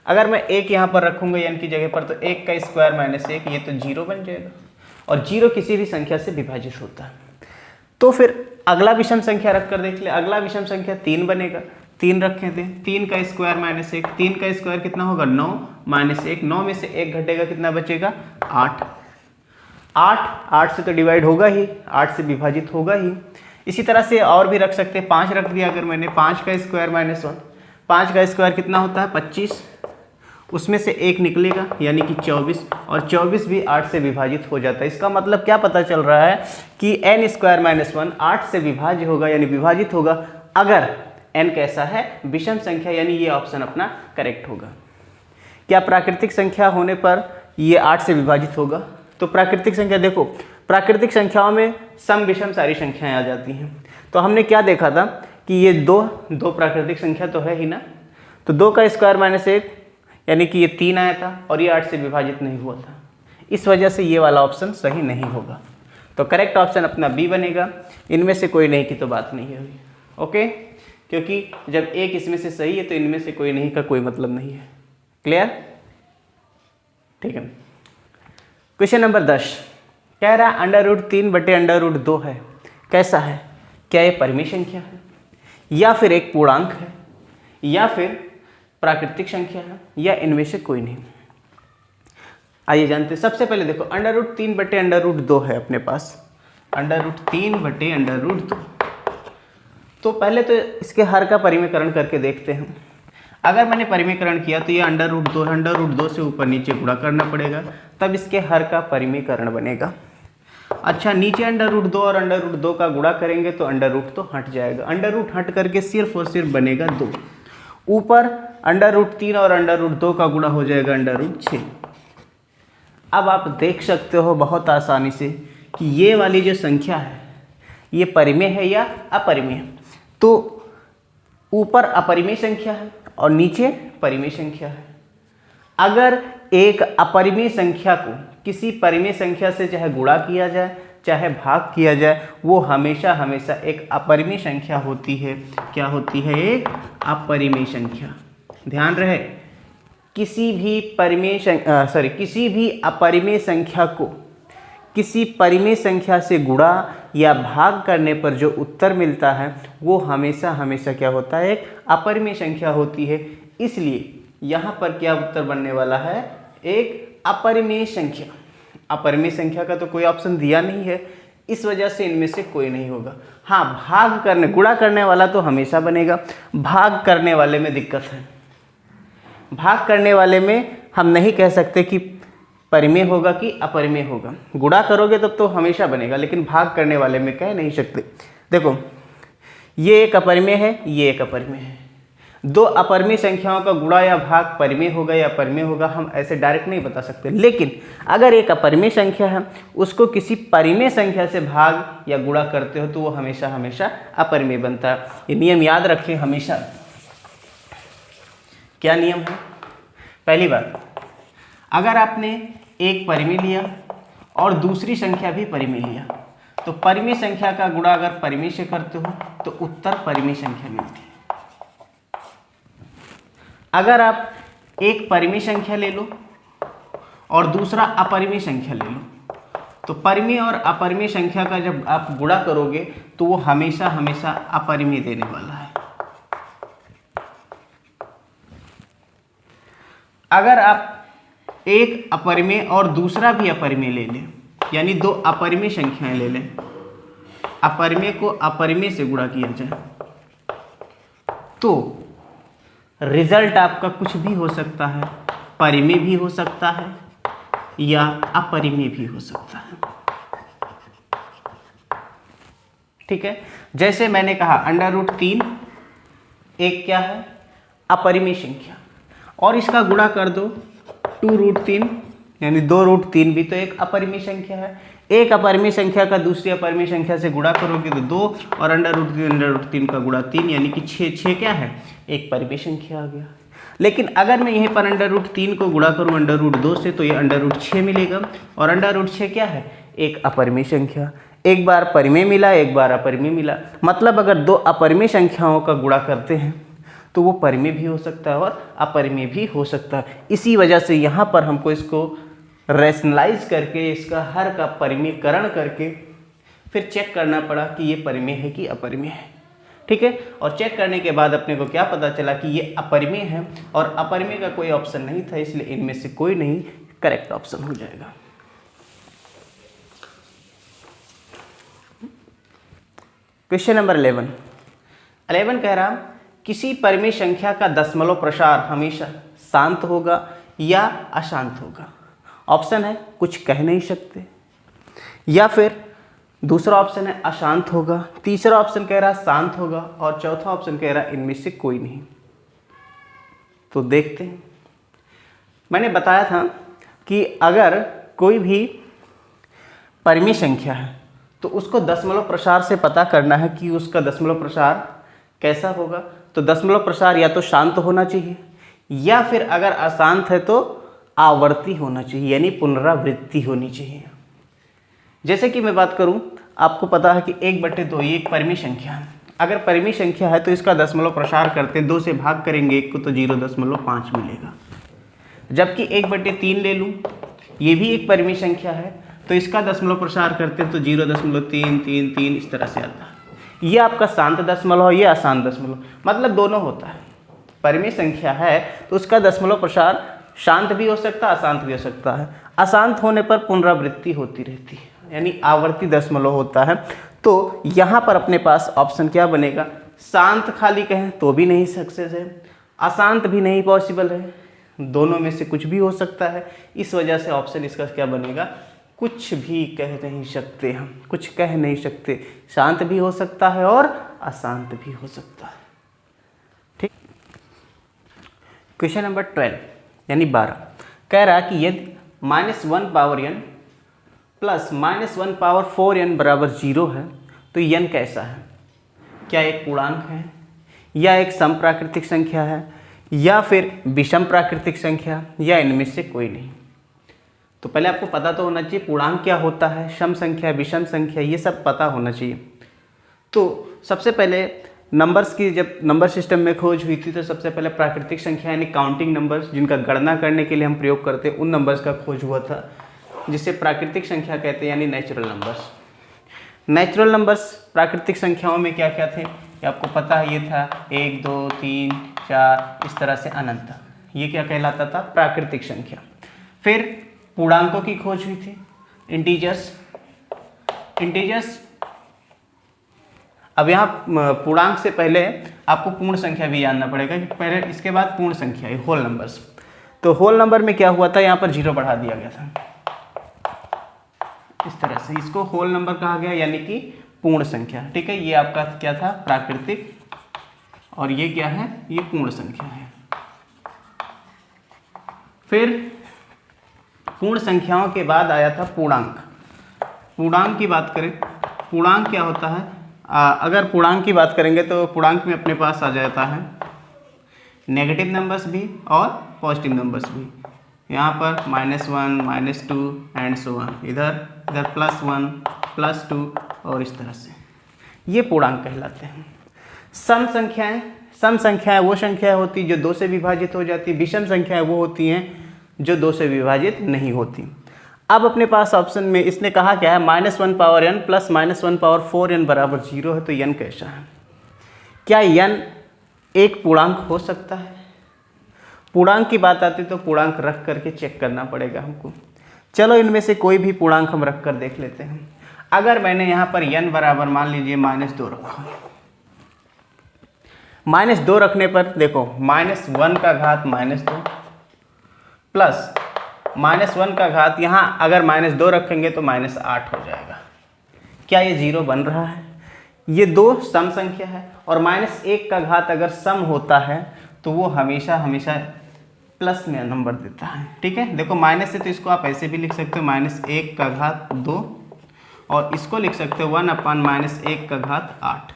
अगर मैं 1 यहाँ पर रखूँगा n की जगह पर, तो 1 का स्क्वायर माइनस 1, ये तो 0 बन जाएगा, और 0 किसी भी संख्या से विभाजित होता है। तो फिर अगला विषम संख्या रख कर देख ले, अगला विषम संख्या 3 बनेगा, 3 रखे थे, 3 का स्क्वायर माइनस 1, 3 का स्क्वायर कितना होगा 9 माइनस 1, 9 में से 1 घटेगा, कितना बचेगा 8, 8 से तो डिवाइड होगा ही, 8 से विभाजित होगा ही, इसी तरह से और भी रख सकते हैं, 5 रख दिया अगर मैंने, 5 का स्क्वायर माइनस 1, 5 का स्क्वायर कितना होता है 25, उसमें से 1 निकलेगा यानी कि 24, और 24 भी 8 से विभाजित हो जाता है। इसका मतलब क्या पता चल रहा है कि n स्क्वायर माइनस 1 8 से विभाज्य होगा यानी विभाजित होगा अगर n कैसा है, विषम संख्या, यानी ये ऑप्शन अपना करेक्ट होगा। क्या प्राकृतिक संख्या होने पर ये 8 से विभाजित होगा? तो प्राकृतिक संख्या देखो, प्राकृतिक संख्याओं में सम विषम सारी संख्याएं आ जाती हैं। तो हमने क्या देखा था कि ये दो प्राकृतिक संख्या तो है ही ना, तो 2 का स्क्वायर माइनस 1 यानी कि ये 3 आया था और ये 8 से विभाजित नहीं हुआ था, इस वजह से ये वाला ऑप्शन सही नहीं होगा। तो करेक्ट ऑप्शन अपना बी बनेगा, इनमें से कोई नहीं की तो बात नहीं है। ओके, क्योंकि जब एक इसमें से सही है तो इनमें से कोई नहीं का कोई मतलब नहीं है। क्लियर? ठीक है। क्वेश्चन नंबर 10 कह रहा है √3/√2 है, कैसा है? क्या ये परिमेय संख्या है, या फिर एक पूर्णांक है, या फिर प्राकृतिक संख्या है, या इनमें से कोई नहीं? आइए जानते हैं। सबसे पहले देखो √3/√2 है अपने पास, √3/√2। तो पहले तो इसके हर का परिमेयकरण करके देखते हैं। अगर मैंने परिमेयकरण किया तो ये √2 से ऊपर नीचे गुणा करना पड़ेगा, तब इसके हर का परिमेयकरण बनेगा। अच्छा, नीचे √2 और √2 का गुणा करेंगे तो अंडर तो हट जाएगा, अंडर हट करके सिर्फ और सिर्फ बनेगा 2। ऊपर √3 और √2 का गुणा हो जाएगा √6। अब आप देख सकते हो बहुत आसानी से कि ये वाली जो संख्या है ये परिमेय है या अपरिमेय। तो ऊपर अपरिमेय संख्या है और नीचे परिमेय संख्या है। अगर एक अपरिमेय संख्या को किसी परिमेय संख्या से चाहे गुणा किया जाए चाहे भाग किया जाए, वो हमेशा हमेशा एक अपरिमेय संख्या होती है। क्या होती है? एक अपरिमेय संख्या। ध्यान रहे, किसी भी अपरिमेय संख्या को किसी परिमेय संख्या से गुणा या भाग करने पर जो उत्तर मिलता है वो हमेशा हमेशा क्या होता है? एक अपरिमेय संख्या होती है। इसलिए यहाँ पर क्या उत्तर बनने वाला है? एक अपरिमेय संख्या। अपरिमेय संख्या का तो कोई ऑप्शन दिया नहीं है, इस वजह से इनमें से कोई नहीं होगा। हाँ, गुणा करने वाला तो हमेशा बनेगा, भाग करने वाले में दिक्कत है। भाग करने वाले में हम नहीं कह सकते कि परिमेय होगा कि अपरिमेय होगा। गुणा करोगे तब तो हमेशा बनेगा, लेकिन भाग करने वाले में कह नहीं सकते। देखो, ये एक अपरिमेय है, ये एक अपरिमेय है। दो अपरिमेय संख्याओं का गुणा या भाग परिमेय होगा या अपरिमेय होगा, हम ऐसे डायरेक्ट नहीं बता सकते। लेकिन अगर एक अपरिमेय संख्या है, उसको किसी परिमेय संख्या से भाग या गुणा करते हो तो वो हमेशा हमेशा अपरिमेय बनता है। ये नियम याद रखें हमेशा। क्या नियम है? पहली बात, अगर आपने एक परिमेय लिया और दूसरी संख्या भी परिमेय लिया, तो परिमेय संख्या का गुणा अगर परिमेय से करते हो तो उत्तर परिमेय संख्या मिलती है। अगर आप एक परिमेय संख्या ले लो और दूसरा अपरिमेय संख्या ले लो, तो परिमेय और अपरिमेय संख्या का जब आप गुणा करोगे तो वो हमेशा हमेशा अपरिमेय देने वाला है। अगर आप एक अपरिमेय और दूसरा भी अपरिमेय ले लें, यानी दो अपरिमेय संख्याएं ले लें, अपरिमेय को अपरिमेय से गुणा किया जाए, तो रिजल्ट आपका कुछ भी हो सकता है, परिमेय भी हो सकता है या अपरिमेय भी हो सकता है। ठीक है, जैसे मैंने कहा √3 एक क्या है? अपरिमेय संख्या, और इसका गुणा कर दो 2√3 यानी 2√3 भी तो एक अपरिमेय संख्या है। एक अपरिमेय संख्या का दूसरी अपरिमेय संख्या से गुणा करोगे तो 2 और √3 का गुणा 3 यानी कि 6 क्या है? एक परिमेय संख्या आ गया। लेकिन अगर मैं यहीं पर √3 को गुणा करूँ √2 से तो ये √6 मिलेगा, और √6 क्या है? एक अपरिमेय संख्या। एक बार परिमेय मिला, एक बार अपरिमेय मिला। मतलब अगर दो अपरिमेय संख्याओं का गुणा करते हैं तो वो परिमेय भी हो सकता है और अपरिमेय भी हो सकता है। इसी वजह से यहाँ पर हमको इसको रैशनलाइज करके इसका हर का परिमेयकरण करके फिर चेक करना पड़ा कि ये परिमेय है कि अपरिमेय है। ठीक है, और चेक करने के बाद अपने को क्या पता चला कि ये अपरिमेय है और अपरिमेय का कोई ऑप्शन नहीं था, इसलिए इनमें से कोई नहीं करेक्ट ऑप्शन हो जाएगा। क्वेश्चन नंबर 11 कह रहा किसी परिमेय संख्या का दशमलव प्रसार हमेशा शांत होगा या अशांत होगा। ऑप्शन है कुछ कह नहीं सकते, या फिर दूसरा ऑप्शन है अशांत होगा, तीसरा ऑप्शन कह रहा शांत होगा और चौथा ऑप्शन कह रहा इनमें से कोई नहीं। तो देखते हैं। मैंने बताया था कि अगर कोई भी परिमेय संख्या है तो उसको दशमलव प्रसार से पता करना है कि उसका दशमलव प्रसार कैसा होगा। तो दशमलव प्रसार या तो शांत होना चाहिए या फिर अगर अशांत है तो आवर्ती होना चाहिए, यानी पुनरावृत्ति होनी चाहिए। जैसे कि मैं बात करूं, आपको पता है कि 1/2 ये एक परिमेय संख्या है। अगर परिमेय संख्या है तो इसका दशमलव प्रसार करते हैं, 2 से भाग करेंगे 1 को तो 0.5 मिलेगा। जबकि 1/3 ले लूँ, ये भी एक परिमेय संख्या है, तो इसका दशमलव प्रसार करते हैं तो 0.333 इस तरह से आता है। ये आपका शांत दशमलव, ये अशांत दशमलव, मतलब दोनों होता है। परिमेय संख्या है तो उसका दशमलव प्रसार शांत भी हो सकता है, अशांत भी हो सकता है। अशांत होने पर पुनरावृत्ति होती रहती है, यानी आवर्ती दशमलव होता है। तो यहाँ पर अपने पास ऑप्शन क्या बनेगा, शांत खाली कहें तो भी नहीं सक्सेस है, अशांत भी नहीं पॉसिबल है, दोनों में से कुछ भी हो सकता है। इस वजह से ऑप्शन इसका क्या बनेगा, कुछ भी कह नहीं सकते। हम कुछ कह नहीं सकते, शांत भी हो सकता है और अशांत भी हो सकता है। ठीक। क्वेश्चन नंबर 12 यानी 12 कह रहा है कि यदि -1 power n plus -1 power 4n बराबर 0 है तो n कैसा है। क्या एक पूर्णांक है, या एक सम प्राकृतिक संख्या है, या फिर विषम प्राकृतिक संख्या, या इनमें से कोई नहीं। तो पहले आपको पता तो होना चाहिए पूर्णांक क्या होता है, सम संख्या, विषम संख्या, ये सब पता होना चाहिए। तो सबसे पहले नंबर्स की जब नंबर सिस्टम में खोज हुई थी तो सबसे पहले प्राकृतिक संख्या यानी काउंटिंग नंबर्स, जिनका गणना करने के लिए हम प्रयोग करते हैं, उन नंबर्स का खोज हुआ था, जिसे प्राकृतिक संख्या कहते हैं, यानी नेचुरल नंबर्स। नेचुरल नंबर्स प्राकृतिक संख्याओं में क्या क्या थे, ये आपको पता है। ये था 1 2 3 4 इस तरह से अनंत, ये क्या कहलाता था, प्राकृतिक संख्या। फिर पूर्णांकों की खोज हुई थी, इंटीजर्स। अब यहाँ पूर्णांक से पहले आपको पूर्ण संख्या भी जानना पड़ेगा, कि पहले इसके बाद पूर्ण संख्या है, होल नंबर्स। तो होल नंबर में क्या हुआ था, यहाँ पर 0 बढ़ा दिया गया था इस तरह से, इसको होल नंबर कहा गया, यानी कि पूर्ण संख्या। ठीक है, ये आपका क्या था, प्राकृतिक, और ये क्या है, ये पूर्ण संख्या है। फिर पूर्ण संख्याओं के बाद आया था पूर्णांक। पूर्णांक की बात करें, पूर्णांक क्या होता है, अगर पूर्णांक की बात करेंगे तो पूर्णांक में अपने पास आ जाता है नेगेटिव नंबर्स भी और पॉजिटिव नंबर्स भी। यहाँ पर -1 -2 एंड सो ऑन, इधर +1 +2 और इस तरह से, ये पूर्णांक कहलाते हैं। सम संख्याएं वो संख्याएं होती जो 2 से विभाजित हो जाती, विषम संख्याएं वो होती हैं जो 2 से विभाजित नहीं होती। अब अपने पास ऑप्शन में इसने कहा क्या है, -1 power n plus -1 power 4n बराबर 0 है, तो n कैसा है। क्या n एक पूर्णांक हो सकता है। पूर्णांक की बात आती तो पूर्णांक रख करके चेक करना पड़ेगा हमको। चलो इनमें से कोई भी पूर्णांक हम रख कर देख लेते हैं। अगर मैंने यहाँ पर n बराबर मान लीजिए -2 रखा, -2 रखने पर देखो -1 का घात -2 प्लस -1 का घात, यहाँ अगर -2 रखेंगे तो -8 हो जाएगा। क्या ये 0 बन रहा है। ये 2 सम संख्या है और -1 का घात अगर सम होता है तो वो हमेशा हमेशा प्लस में नंबर देता है। ठीक है, देखो माइनस से तो इसको आप ऐसे भी लिख सकते हो -1 का घात 2, और इसको लिख सकते हो 1/-1 का घात 8।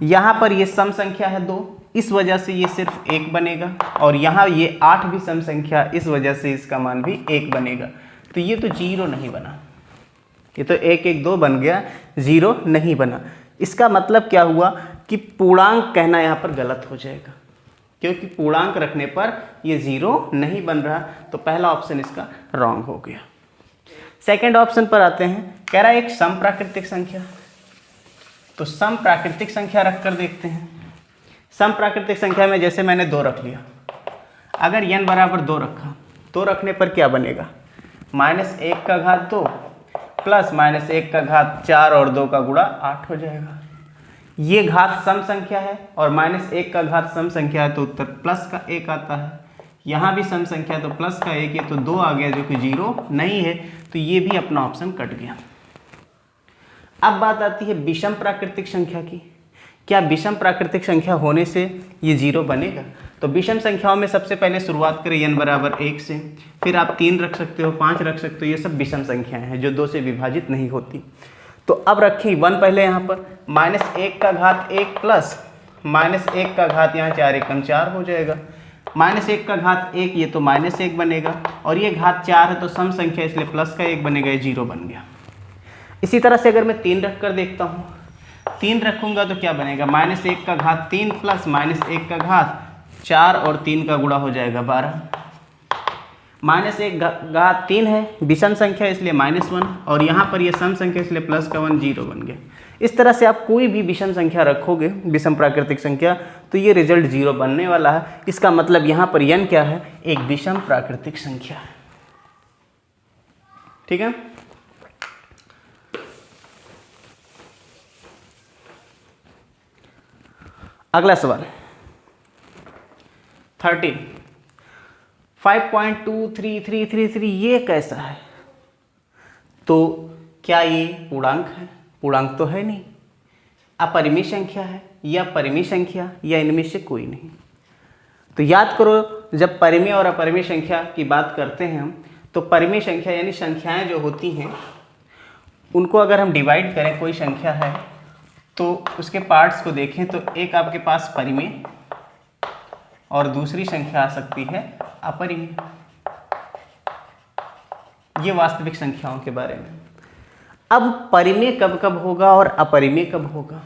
यहाँ पर ये सम संख्या है 2, इस वजह से ये सिर्फ 1 बनेगा, और यहाँ ये 8 भी सम संख्या, इस वजह से इसका मान भी 1 बनेगा। तो ये तो 0 नहीं बना, ये तो 1 1 2 बन गया, 0 नहीं बना। इसका मतलब क्या हुआ कि पूर्णांक कहना यहाँ पर गलत हो जाएगा, क्योंकि पूर्णांक रखने पर ये 0 नहीं बन रहा, तो पहला ऑप्शन इसका रॉन्ग हो गया। सेकंड ऑप्शन पर आते हैं, कह रहा है एक सम प्राकृतिक संख्या, तो सम प्राकृतिक संख्या रख कर देखते हैं। सम प्राकृतिक संख्या में जैसे मैंने 2 रख लिया, अगर n बराबर 2 रखा, 2 रखने पर क्या बनेगा, -1 का घात 2 प्लस माइनस 1 का घात 4 और 2 का गुणा 8 हो जाएगा। ये घात सम संख्या है और माइनस 1 का घात सम संख्या है तो उत्तर प्लस का 1 आता है। यहाँ भी सम संख्या तो प्लस का 1 है तो 2 आ गया जो कि 0 नहीं है, तो ये भी अपना ऑप्शन कट गया। अब बात आती है विषम प्राकृतिक संख्या की। क्या विषम प्राकृतिक संख्या होने से ये 0 बनेगा? तो विषम संख्याओं में सबसे पहले शुरुआत करें n बराबर 1 से, फिर आप 3 रख सकते हो, 5 रख सकते हो, ये सब विषम संख्याएं हैं जो 2 से विभाजित नहीं होती। तो अब रखें 1 पहले यहाँ पर, माइनस 1 का घात 1 प्लस माइनस 1 का घात यहाँ 4 एकम 4 हो जाएगा। माइनस 1 का घात 1 ये तो माइनस 1 बनेगा और ये घात 4 है तो सम संख्या इसलिए प्लस का 1 बनेगा, ये 0 बन गया। इसी तरह से अगर मैं 3 रख कर देखता हूँ, 3 रखूँगा तो क्या बनेगा, माइनस 1 का घात 3 प्लस माइनस 1 का घात 4 और 3 का गुणा हो जाएगा 12। माइनस 1 घात 3 है, विषम संख्या इसलिए -1 और यहाँ पर ये सम संख्या इसलिए प्लस का 1, 0 बन गया। इस तरह से आप कोई भी विषम संख्या रखोगे, विषम प्राकृतिक संख्या, तो ये रिजल्ट 0 बनने वाला है। इसका मतलब यहाँ पर n क्या है, एक विषम प्राकृतिक संख्या है। ठीक है। अगला सवाल 13, 5.23333 ये कैसा है? तो क्या ये पूर्णांक है? पूर्णांक तो है नहीं। अपरिमेय संख्या है या परिमेय संख्या या इनमें से कोई नहीं। तो याद करो, जब परिमेय और अपरिमेय संख्या की बात करते हैं हम, तो परिमेय संख्या यानी संख्याएं जो होती हैं उनको अगर हम डिवाइड करें, कोई संख्या है तो उसके पार्ट्स को देखें तो एक आपके पास परिमेय और दूसरी संख्या आ सकती है अपरिमेय। ये वास्तविक संख्याओं के बारे में। अब परिमेय कब कब होगा और अपरिमेय कब होगा?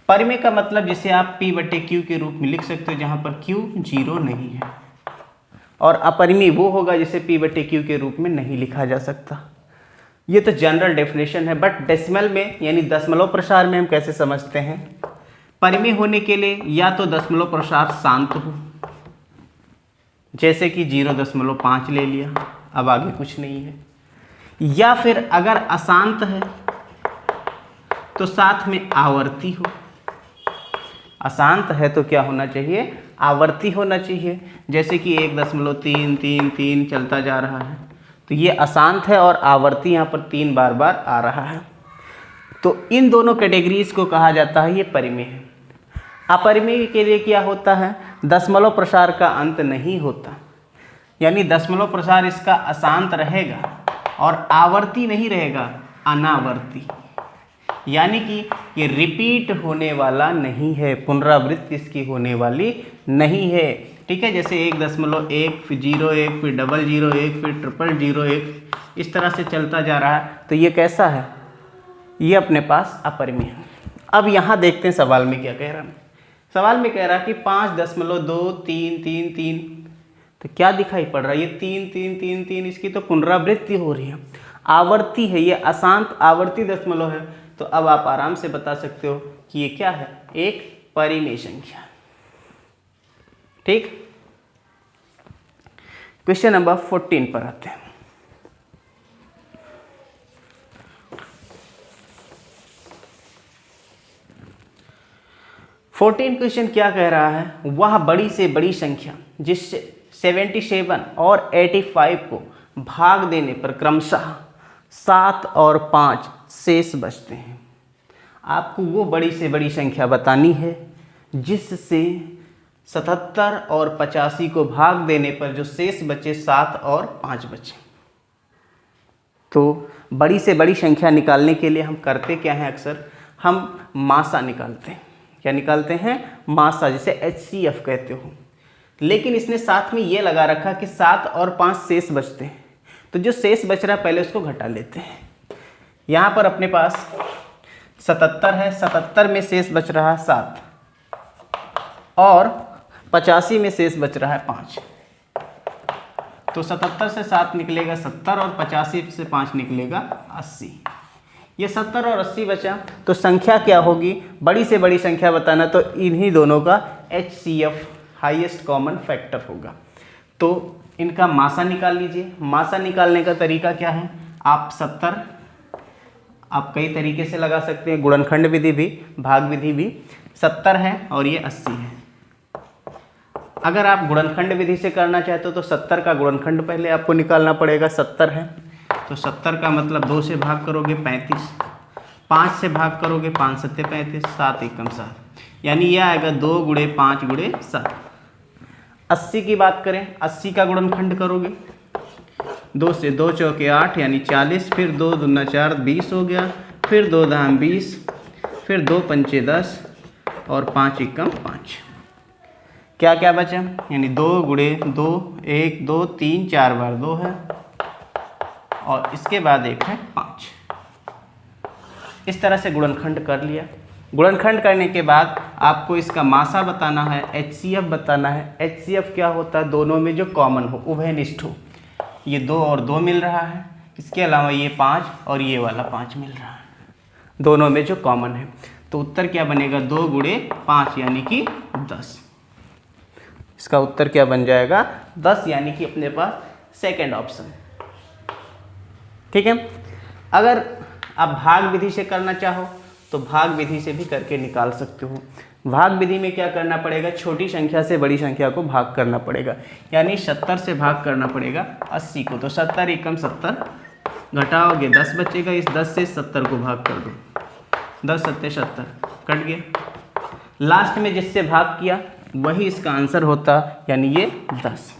परिमेय का मतलब जिसे आप p/q के रूप में लिख सकते हो जहां पर q 0 नहीं है, और अपरिमेय वो होगा जिसे p/q के रूप में नहीं लिखा जा सकता। ये तो जनरल डेफिनेशन है, बट डेसिमल में यानी दशमलव प्रसार में हम कैसे समझते हैं? परिमेय होने के लिए या तो दशमलव प्रसार शांत हो, जैसे कि 0.5 ले लिया, अब आगे कुछ नहीं है, या फिर अगर अशांत है तो साथ में आवर्ती हो। अशांत है तो क्या होना चाहिए, आवर्ती होना चाहिए, जैसे कि 1.333 चलता जा रहा है, तो ये अशांत है और आवर्ती यहाँ पर 3 बार बार आ रहा है। तो इन दोनों कैटेगरीज को कहा जाता है ये परिमेय है। अपरिमेय के लिए क्या होता है, दशमलव प्रसार का अंत नहीं होता, यानी दशमलव प्रसार इसका अशांत रहेगा और आवर्ती नहीं रहेगा, अनावर्ती, यानी कि ये रिपीट होने वाला नहीं है, पुनरावृत्ति इसकी होने वाली नहीं है। ठीक है, जैसे 1.1 फिर 0.1 फिर 0.001 फिर 0.001 इस तरह से चलता जा रहा है, तो ये कैसा है, ये अपने पास अपरिमेय है। अब यहाँ देखते हैं सवाल में क्या कह रहा है। सवाल में कह रहा है कि 5.2333, तो क्या दिखाई पड़ रहा है, ये 3 इसकी तो पुनरावृत्ति हो रही है, आवर्ती है, ये अशांत आवर्ती दशमलव है। तो अब आप आराम से बता सकते हो कि ये क्या है, एक परिमेय संख्या। ठीक, क्वेश्चन नंबर 14 पर आते हैं। क्वेश्चन क्या कह रहा है, वह बड़ी से बड़ी संख्या जिससे 77 और 85 को भाग देने पर क्रमशः 7 और 5 शेष बचते हैं। आपको वो बड़ी से बड़ी संख्या बतानी है जिससे 77 और 85 को भाग देने पर जो शेष बचे 7 और 5 बचे। तो बड़ी से बड़ी संख्या निकालने के लिए हम करते क्या हैं, अक्सर हम मासा निकालते हैं। क्या निकालते हैं, मासा, जिसे HCF कहते हो। लेकिन इसने साथ में ये लगा रखा कि 7 और 5 शेष बचते हैं, तो जो शेष बच रहा है पहले उसको घटा लेते हैं। यहाँ पर अपने पास 77 है, 77 में शेष बच रहा है 7 और 85 में शेष बच रहा है 5। तो 77 से 7 निकलेगा 70 और 85 से 5 निकलेगा 80। ये 70 और 80 बचा, तो संख्या क्या होगी, बड़ी से बड़ी संख्या बताना तो इन्हीं दोनों का HCF हाईएस्ट कॉमन फैक्टर होगा। तो इनका मासा निकाल लीजिए। मासा निकालने का तरीका क्या है, आप 70 आप कई तरीके से लगा सकते हैं, गुणनखंड विधि भी, भाग विधि भी। 70 है और ये 80 है। अगर आप गुणनखंड विधि से करना चाहते हो तो 70 का गुणनखंड पहले आपको निकालना पड़ेगा। 70 है तो 70 का मतलब 2 से भाग करोगे 35, 5 से भाग करोगे 5 सत्ते 35, 7 एकम 7, यानी यह आएगा 2 गुणे 5 गुणे 7। 80 की बात करें, 80 का गुणनखंड करोगे 2 से 2 चौके 8 यानी 40, फिर 2 दूना 4 20 हो गया, फिर 2 दाम 20, फिर 2 पंचे 10 और 5 एकम 5। क्या क्या बचा, यानी 2 गुणे 2, 1 2 3 4 बार 2 है और इसके बाद एक है 5। इस तरह से गुणनखंड कर लिया। गुणनखंड करने के बाद आपको इसका मासा बताना है, HCF बताना है। HCF क्या होता है, दोनों में जो कॉमन हो, उभयनिष्ठ हो। ये 2 और 2 मिल रहा है, इसके अलावा ये 5 और ये वाला 5 मिल रहा है, दोनों में जो कॉमन है। तो उत्तर क्या बनेगा, 2 गुणे 5 यानी कि 10। इसका उत्तर क्या बन जाएगा, 10, यानी कि अपने पास सेकंड ऑप्शन। ठीक है। अगर आप भाग विधि से करना चाहो तो भाग विधि से भी करके निकाल सकते हो। भाग विधि में क्या करना पड़ेगा, छोटी संख्या से बड़ी संख्या को भाग करना पड़ेगा, यानी 70 से भाग करना पड़ेगा 80 को। तो 70 एकम 70, घटाओगे 10 बचेगा, इस 10 से 70 को भाग कर दो, 10 सत्ते 70 कट गया। लास्ट में जिससे भाग किया वही इसका आंसर होता, यानी ये 10।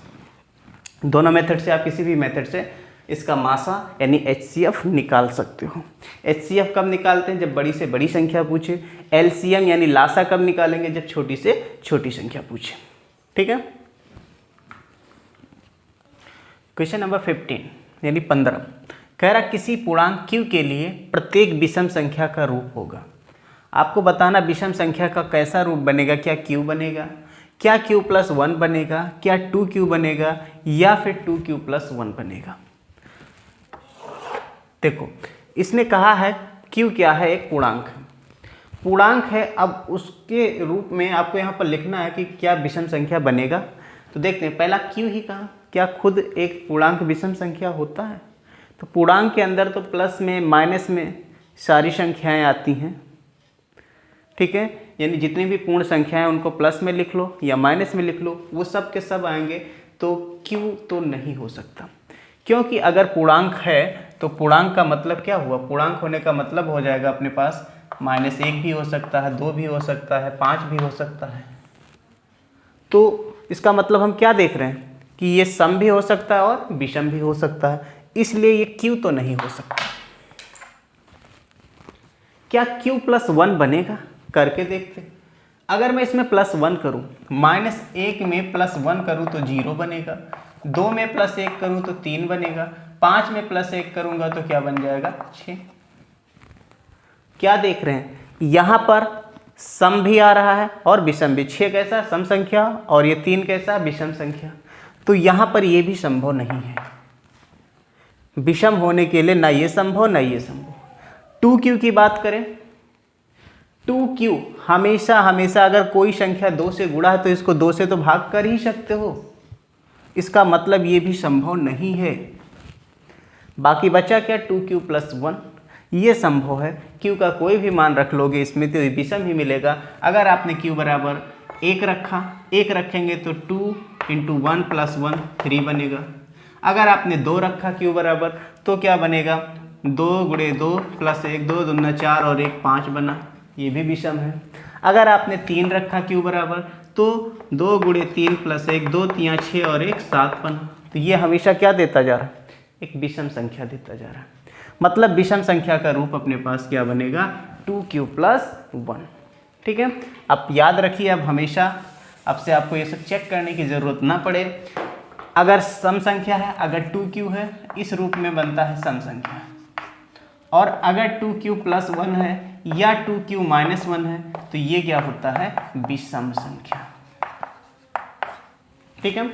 दोनों मेथड से आप किसी भी मेथड से इसका मासा यानी HCF निकाल सकते हो। HCF कब निकालते हैं, जब बड़ी से बड़ी संख्या पूछे। LCM यानी लासा कब निकालेंगे, जब छोटी से छोटी संख्या पूछे। ठीक है। क्वेश्चन नंबर 15 यानी 15 कह रहा किसी पूर्णांक Q के लिए प्रत्येक विषम संख्या का रूप होगा। आपको बताना विषम संख्या का कैसा रूप बनेगा, क्या Q बनेगा, क्या Q + 1 बनेगा, क्या 2Q बनेगा, या फिर 2Q + 1 बनेगा। देखो इसने कहा है Q क्या है, एक पूर्णांक है। पूर्णांक है, अब उसके रूप में आपको यहाँ पर लिखना है कि क्या विषम संख्या बनेगा। तो देखते हैं, पहला Q ही कहा, क्या खुद एक पूर्णांक विषम संख्या होता है। तो पूर्णांक के अंदर तो प्लस में माइनस में सारी संख्याएं आती हैं। ठीक है, यानी जितनी भी पूर्ण संख्याएं उनको प्लस में लिख लो या माइनस में लिख लो, वो सब के सब आएंगे। तो Q तो नहीं हो सकता, क्योंकि अगर पूर्णांक है तो पूर्णांक का मतलब क्या हुआ, पूर्णांक होने का मतलब हो जाएगा अपने पास -1 भी हो सकता है, 2 भी हो सकता है, 5 भी हो सकता है। तो इसका मतलब हम क्या देख रहे हैं कि ये सम भी हो सकता है और विषम भी हो सकता है, इसलिए ये Q तो नहीं हो सकता। क्या Q + 1 बनेगा, करके देखते। अगर मैं इसमें +1 करूं, -1 में +1 करूं तो 0 बनेगा, 2 में +1 करूं तो 3 बनेगा, 5 में +1 करूंगा तो क्या बन जाएगा, 6। क्या देख रहे हैं, यहां पर सम भी आ रहा है और विषम भी। 6 कैसा, सम संख्या, और ये 3 कैसा, विषम संख्या। तो यहां पर ये भी संभव नहीं है, विषम होने के लिए ना ये संभव ना ये संभव। 2Q की बात करें, 2Q हमेशा हमेशा अगर कोई संख्या 2 से गुणा है तो इसको 2 से तो भाग कर ही सकते हो, इसका मतलब ये भी संभव नहीं है। बाकी बचा क्या, 2Q + 1, ये संभव है। Q का कोई भी मान रख लोगे इसमें तो विषम ही मिलेगा। अगर आपने Q बराबर 1 रखा, 1 रखेंगे तो 2 × 1 + 1 3 बनेगा। अगर आपने 2 रखा Q बराबर, तो क्या बनेगा, 2 × 2 + 1, 2 दूना 4 और 1 5 बना, ये भी विषम है। अगर आपने 3 रखा Q बराबर, तो 2 × 3 + 1, 2 3 6 और 1 7 बना। तो ये हमेशा क्या देता जा रहा है, एक विषम संख्या देता जा रहा है। मतलब विषम संख्या का रूप अपने पास क्या बनेगा, 2Q + 1। ठीक है, आप याद रखिए, अब हमेशा अब से आपको ये सब चेक करने की ज़रूरत ना पड़े। अगर सम संख्या है, अगर 2Q है, इस रूप में बनता है सम संख्या, और अगर 2Q + 1 है या 2Q - 1 है तो ये क्या होता है, विषम संख्या। ठीक है,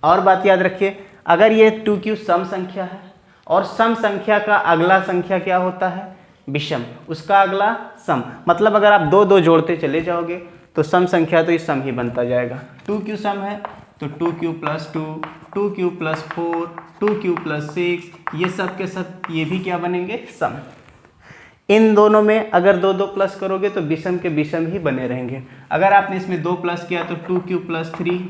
और बात याद रखिए, अगर ये 2Q सम संख्या है और सम संख्या का अगला संख्या क्या होता है, विषम, उसका अगला सम। मतलब अगर आप 2 2 जोड़ते चले जाओगे तो सम संख्या तो इस सम ही बनता जाएगा। 2Q सम है तो 2Q + 2, 2Q + 4, 2Q + 6, ये सब के सब ये भी क्या बनेंगे, सम। इन दोनों में अगर दो दो प्लस करोगे तो विषम के विषम ही बने रहेंगे। अगर आपने इसमें 2 प्लस किया तो 2 + 3,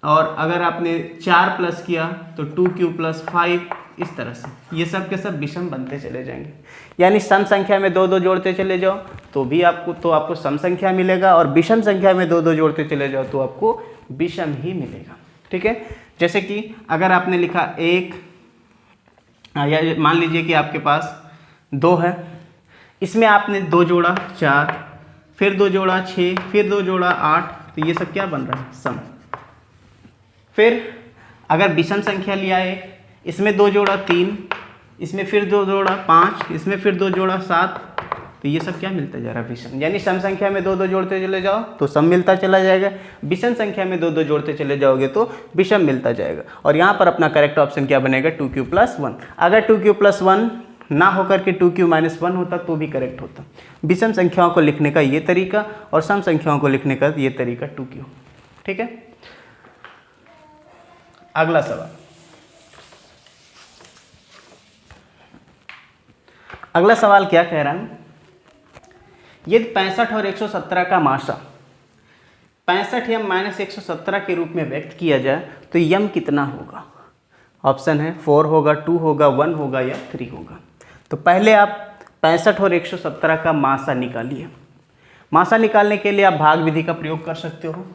और अगर आपने 4 प्लस किया तो 2 + 5, इस तरह से ये सब के सब विषम बनते चले जाएंगे। यानी सम संख्या में 2 2 जोड़ते चले जाओ तो भी आपको सम संख्या मिलेगा, और विषम संख्या में 2 2 जोड़ते चले जाओ तो आपको विषम ही मिलेगा। ठीक है, जैसे कि अगर आपने लिखा 1, या मान लीजिए कि आपके पास 2 है, इसमें आपने 2 जोड़ा 4, फिर 2 जोड़ा 6, फिर 2 जोड़ा 8, तो ये सब क्या बन रहा है? सम। फिर अगर विषम संख्या लिया 1, इसमें 2 जोड़ा 3, इसमें फिर 2 जोड़ा 5, इसमें फिर 2 जोड़ा 7, तो ये सब क्या मिलता जा रहा है? विषम। यानी सम संख्या में 2 2 जोड़ते चले जाओ तो सम मिलता चला जाएगा, विषम संख्या में 2 2 जोड़ते चले जाओगे तो विषम मिलता जाएगा। और यहाँ पर अपना करेक्ट ऑप्शन क्या बनेगा? 2q + 1। अगर 2q + 1 ना होकर के 2q - 1 होता तो भी करेक्ट होता। विषम संख्याओं को लिखने का ये तरीका और सम संख्याओं को लिखने का ये तरीका 2q। ठीक है, अगला सवाल। अगला सवाल क्या कह रहा है? यदि 65 और 117 का मासा 65 यम - 117 के रूप में व्यक्त किया जाए तो यम कितना होगा? ऑप्शन है 4 होगा, 2 होगा, 1 होगा या 3 होगा। तो पहले आप 65 और 117 का मासा निकालिए। मासा निकालने के लिए आप भाग विधि का प्रयोग कर सकते हो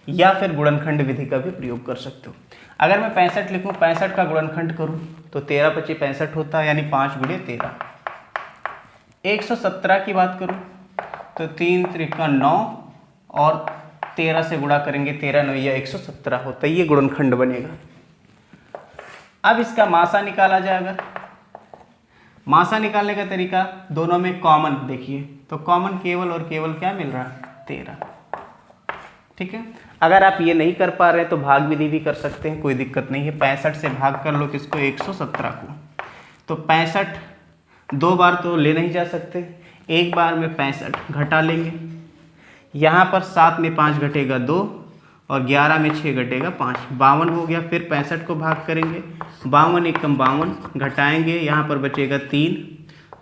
या फिर गुणनखंड विधि का भी प्रयोग कर सकते हो। अगर मैं 65 लिखूँ, 65 का गुणनखंड करूँ तो 13 × 25 65 होता है, यानी 5 × 13। 117 की बात करूँ तो 3 × 3 = 9 और 13 से गुणा करेंगे, 13 × 9 या 117 होता है, ये गुणनखंड बनेगा। अब इसका मासा निकाला जाए। अगर मासा निकालने का तरीका, दोनों में कॉमन देखिए, तो कॉमन केवल और केवल क्या मिल रहा है? 13। ठीक है, अगर आप ये नहीं कर पा रहे हैं तो भाग विधि भी कर सकते हैं, कोई दिक्कत नहीं है। 65 से भाग कर लो किसको? 117 को। तो 65 2 बार तो ले नहीं जा सकते, एक बार में 65 घटा लेंगे। यहाँ पर 7 में 5 घटेगा 2 और 11 में 6 घटेगा 5, 52 हो गया। फिर 65 को भाग करेंगे, 52 × 52 घटाएंगे, यहाँ पर बचेगा 3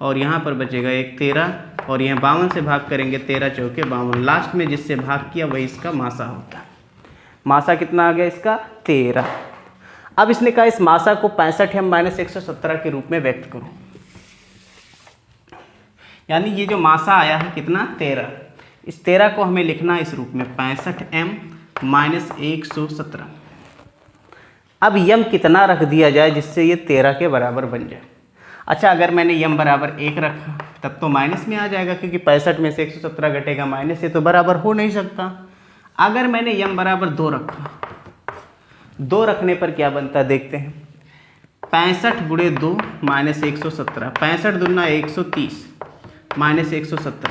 और यहाँ पर बचेगा 1, 13 और यहाँ 52 से भाग करेंगे, 13 × 4 = 52। लास्ट में जिससे भाग किया वही इसका मासा होता है। मासा कितना आ गया इसका? 13। अब इसने कहा इस मासा को 65 यम - 117 के रूप में व्यक्त करो। यानी ये जो मासा आया है कितना? 13। इस 13 को हमें लिखना है इस रूप में 65 m - 117। अब यम कितना रख दिया जाए जिससे ये 13 के बराबर बन जाए? अच्छा, अगर मैंने यम बराबर 1 रखा तब तो माइनस में आ जाएगा, क्योंकि 65 में से 117 घटेगा माइनस से, तो बराबर हो नहीं सकता। अगर मैंने यम बराबर 2 रखा, 2 रखने पर क्या बनता है देखते हैं। 65 × 2 - 117, 65 दूना 130 - 117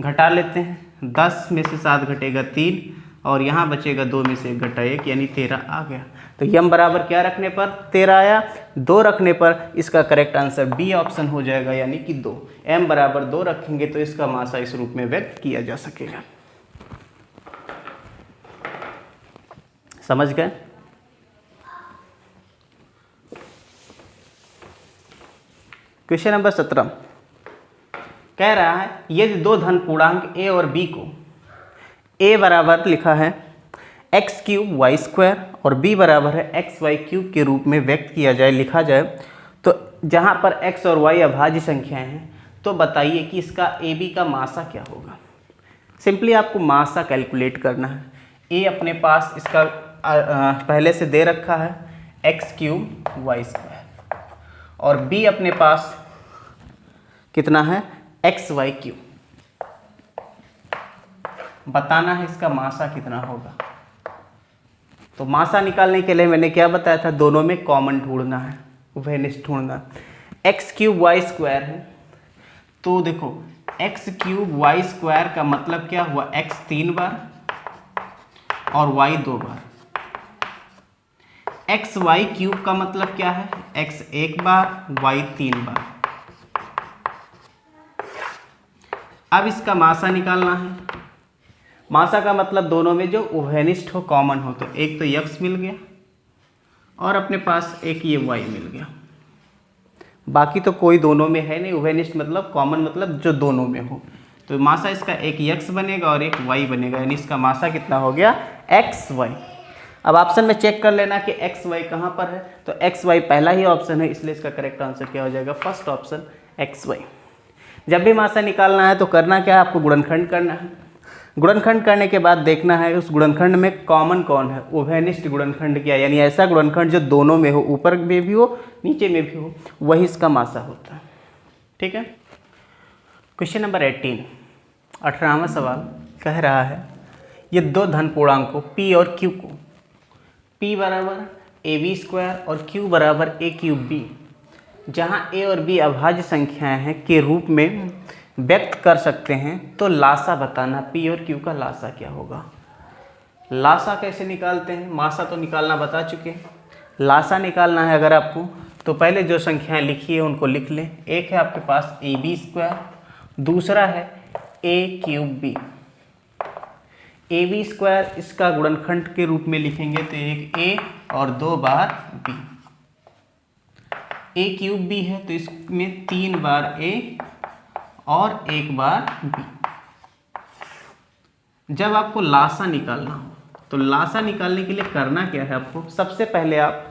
घटा लेते हैं। 10 में से 7 घटेगा 3 और यहाँ बचेगा 2 में से 1 घटा 1, यानी 13 आ गया। तो यम बराबर क्या रखने पर 13 आया? 2 रखने पर। इसका करेक्ट आंसर बी ऑप्शन हो जाएगा, यानी कि 2। m बराबर 2 रखेंगे तो इसका मासा इस रूप में व्यक्त किया जा सकेगा। समझ गए? क्वेश्चन नंबर 17 कह रहा है यदि 2 धन पूर्णांक a और b को a बराबर लिखा है x³ y² और b बराबर है xy³ के रूप में व्यक्त किया जाए, लिखा जाए, तो जहाँ पर x और y अभाज्य संख्याएं हैं, तो बताइए कि इसका ab का मासा क्या होगा। सिंपली आपको मासा कैलकुलेट करना है। a अपने पास इसका पहले से दे रखा है x³ y² और b अपने पास कितना है? xy³। बताना है इसका मासा कितना होगा। तो मासा निकालने के लिए मैंने क्या बताया था? दोनों में कॉमन ढूंढना है, उभयनिष्ठ ढूंढना। x³ y² है, तो देखो x³ y² का मतलब क्या हुआ? x 3 बार और y 2 बार। xy³ का मतलब क्या है? x 1 बार y 3 बार। अब इसका मासा निकालना है। मासा का मतलब दोनों में जो उभयनिष्ठ हो, कॉमन हो, तो एक तो x मिल गया और अपने पास एक ये y मिल गया। बाकी तो कोई दोनों में है नहीं। उभयनिष्ठ मतलब कॉमन मतलब जो दोनों में हो। तो मासा इसका एक x बनेगा और एक y बनेगा, यानी इसका मासा कितना हो गया xy। अब ऑप्शन में चेक कर लेना कि xy कहाँ पर है, तो xy पहला ही ऑप्शन है, इसलिए इसका करेक्ट आंसर क्या हो जाएगा, फर्स्ट ऑप्शन xy। जब भी मासा निकालना है तो करना क्या है, आपको गुणनखंड करना है। गुणनखंड करने के बाद देखना है उस गुणनखंड में कॉमन कौन है, उभयनिष्ठ गुणनखंड क्या, यानी ऐसा गुणनखंड जो दोनों में हो, ऊपर में भी हो नीचे में भी हो, वही इसका मासा होता है। ठीक है। क्वेश्चन नंबर 18, 18वां सवाल कह रहा है ये दो धन पूर्णांकों p और q को p बराबर ab² और q बराबर a³ जहाँ a और b अभाज्य संख्याएं हैं के रूप में व्यक्त कर सकते हैं, तो लासा बताना, p और q का लासा क्या होगा। लासा कैसे निकालते हैं, मासा तो निकालना बता चुके हैं। लासा निकालना है अगर आपको, तो पहले जो संख्याएं लिखी है उनको लिख लें। एक है आपके पास ab², दूसरा है a³ ab² इसका गुणनखंड के रूप में लिखेंगे तो एक a और 2 बार b। a³ है तो इसमें 3 बार a और 1 बार b। जब आपको लासा निकालना हो तो लासा निकालने के लिए करना क्या है आपको, सबसे पहले आप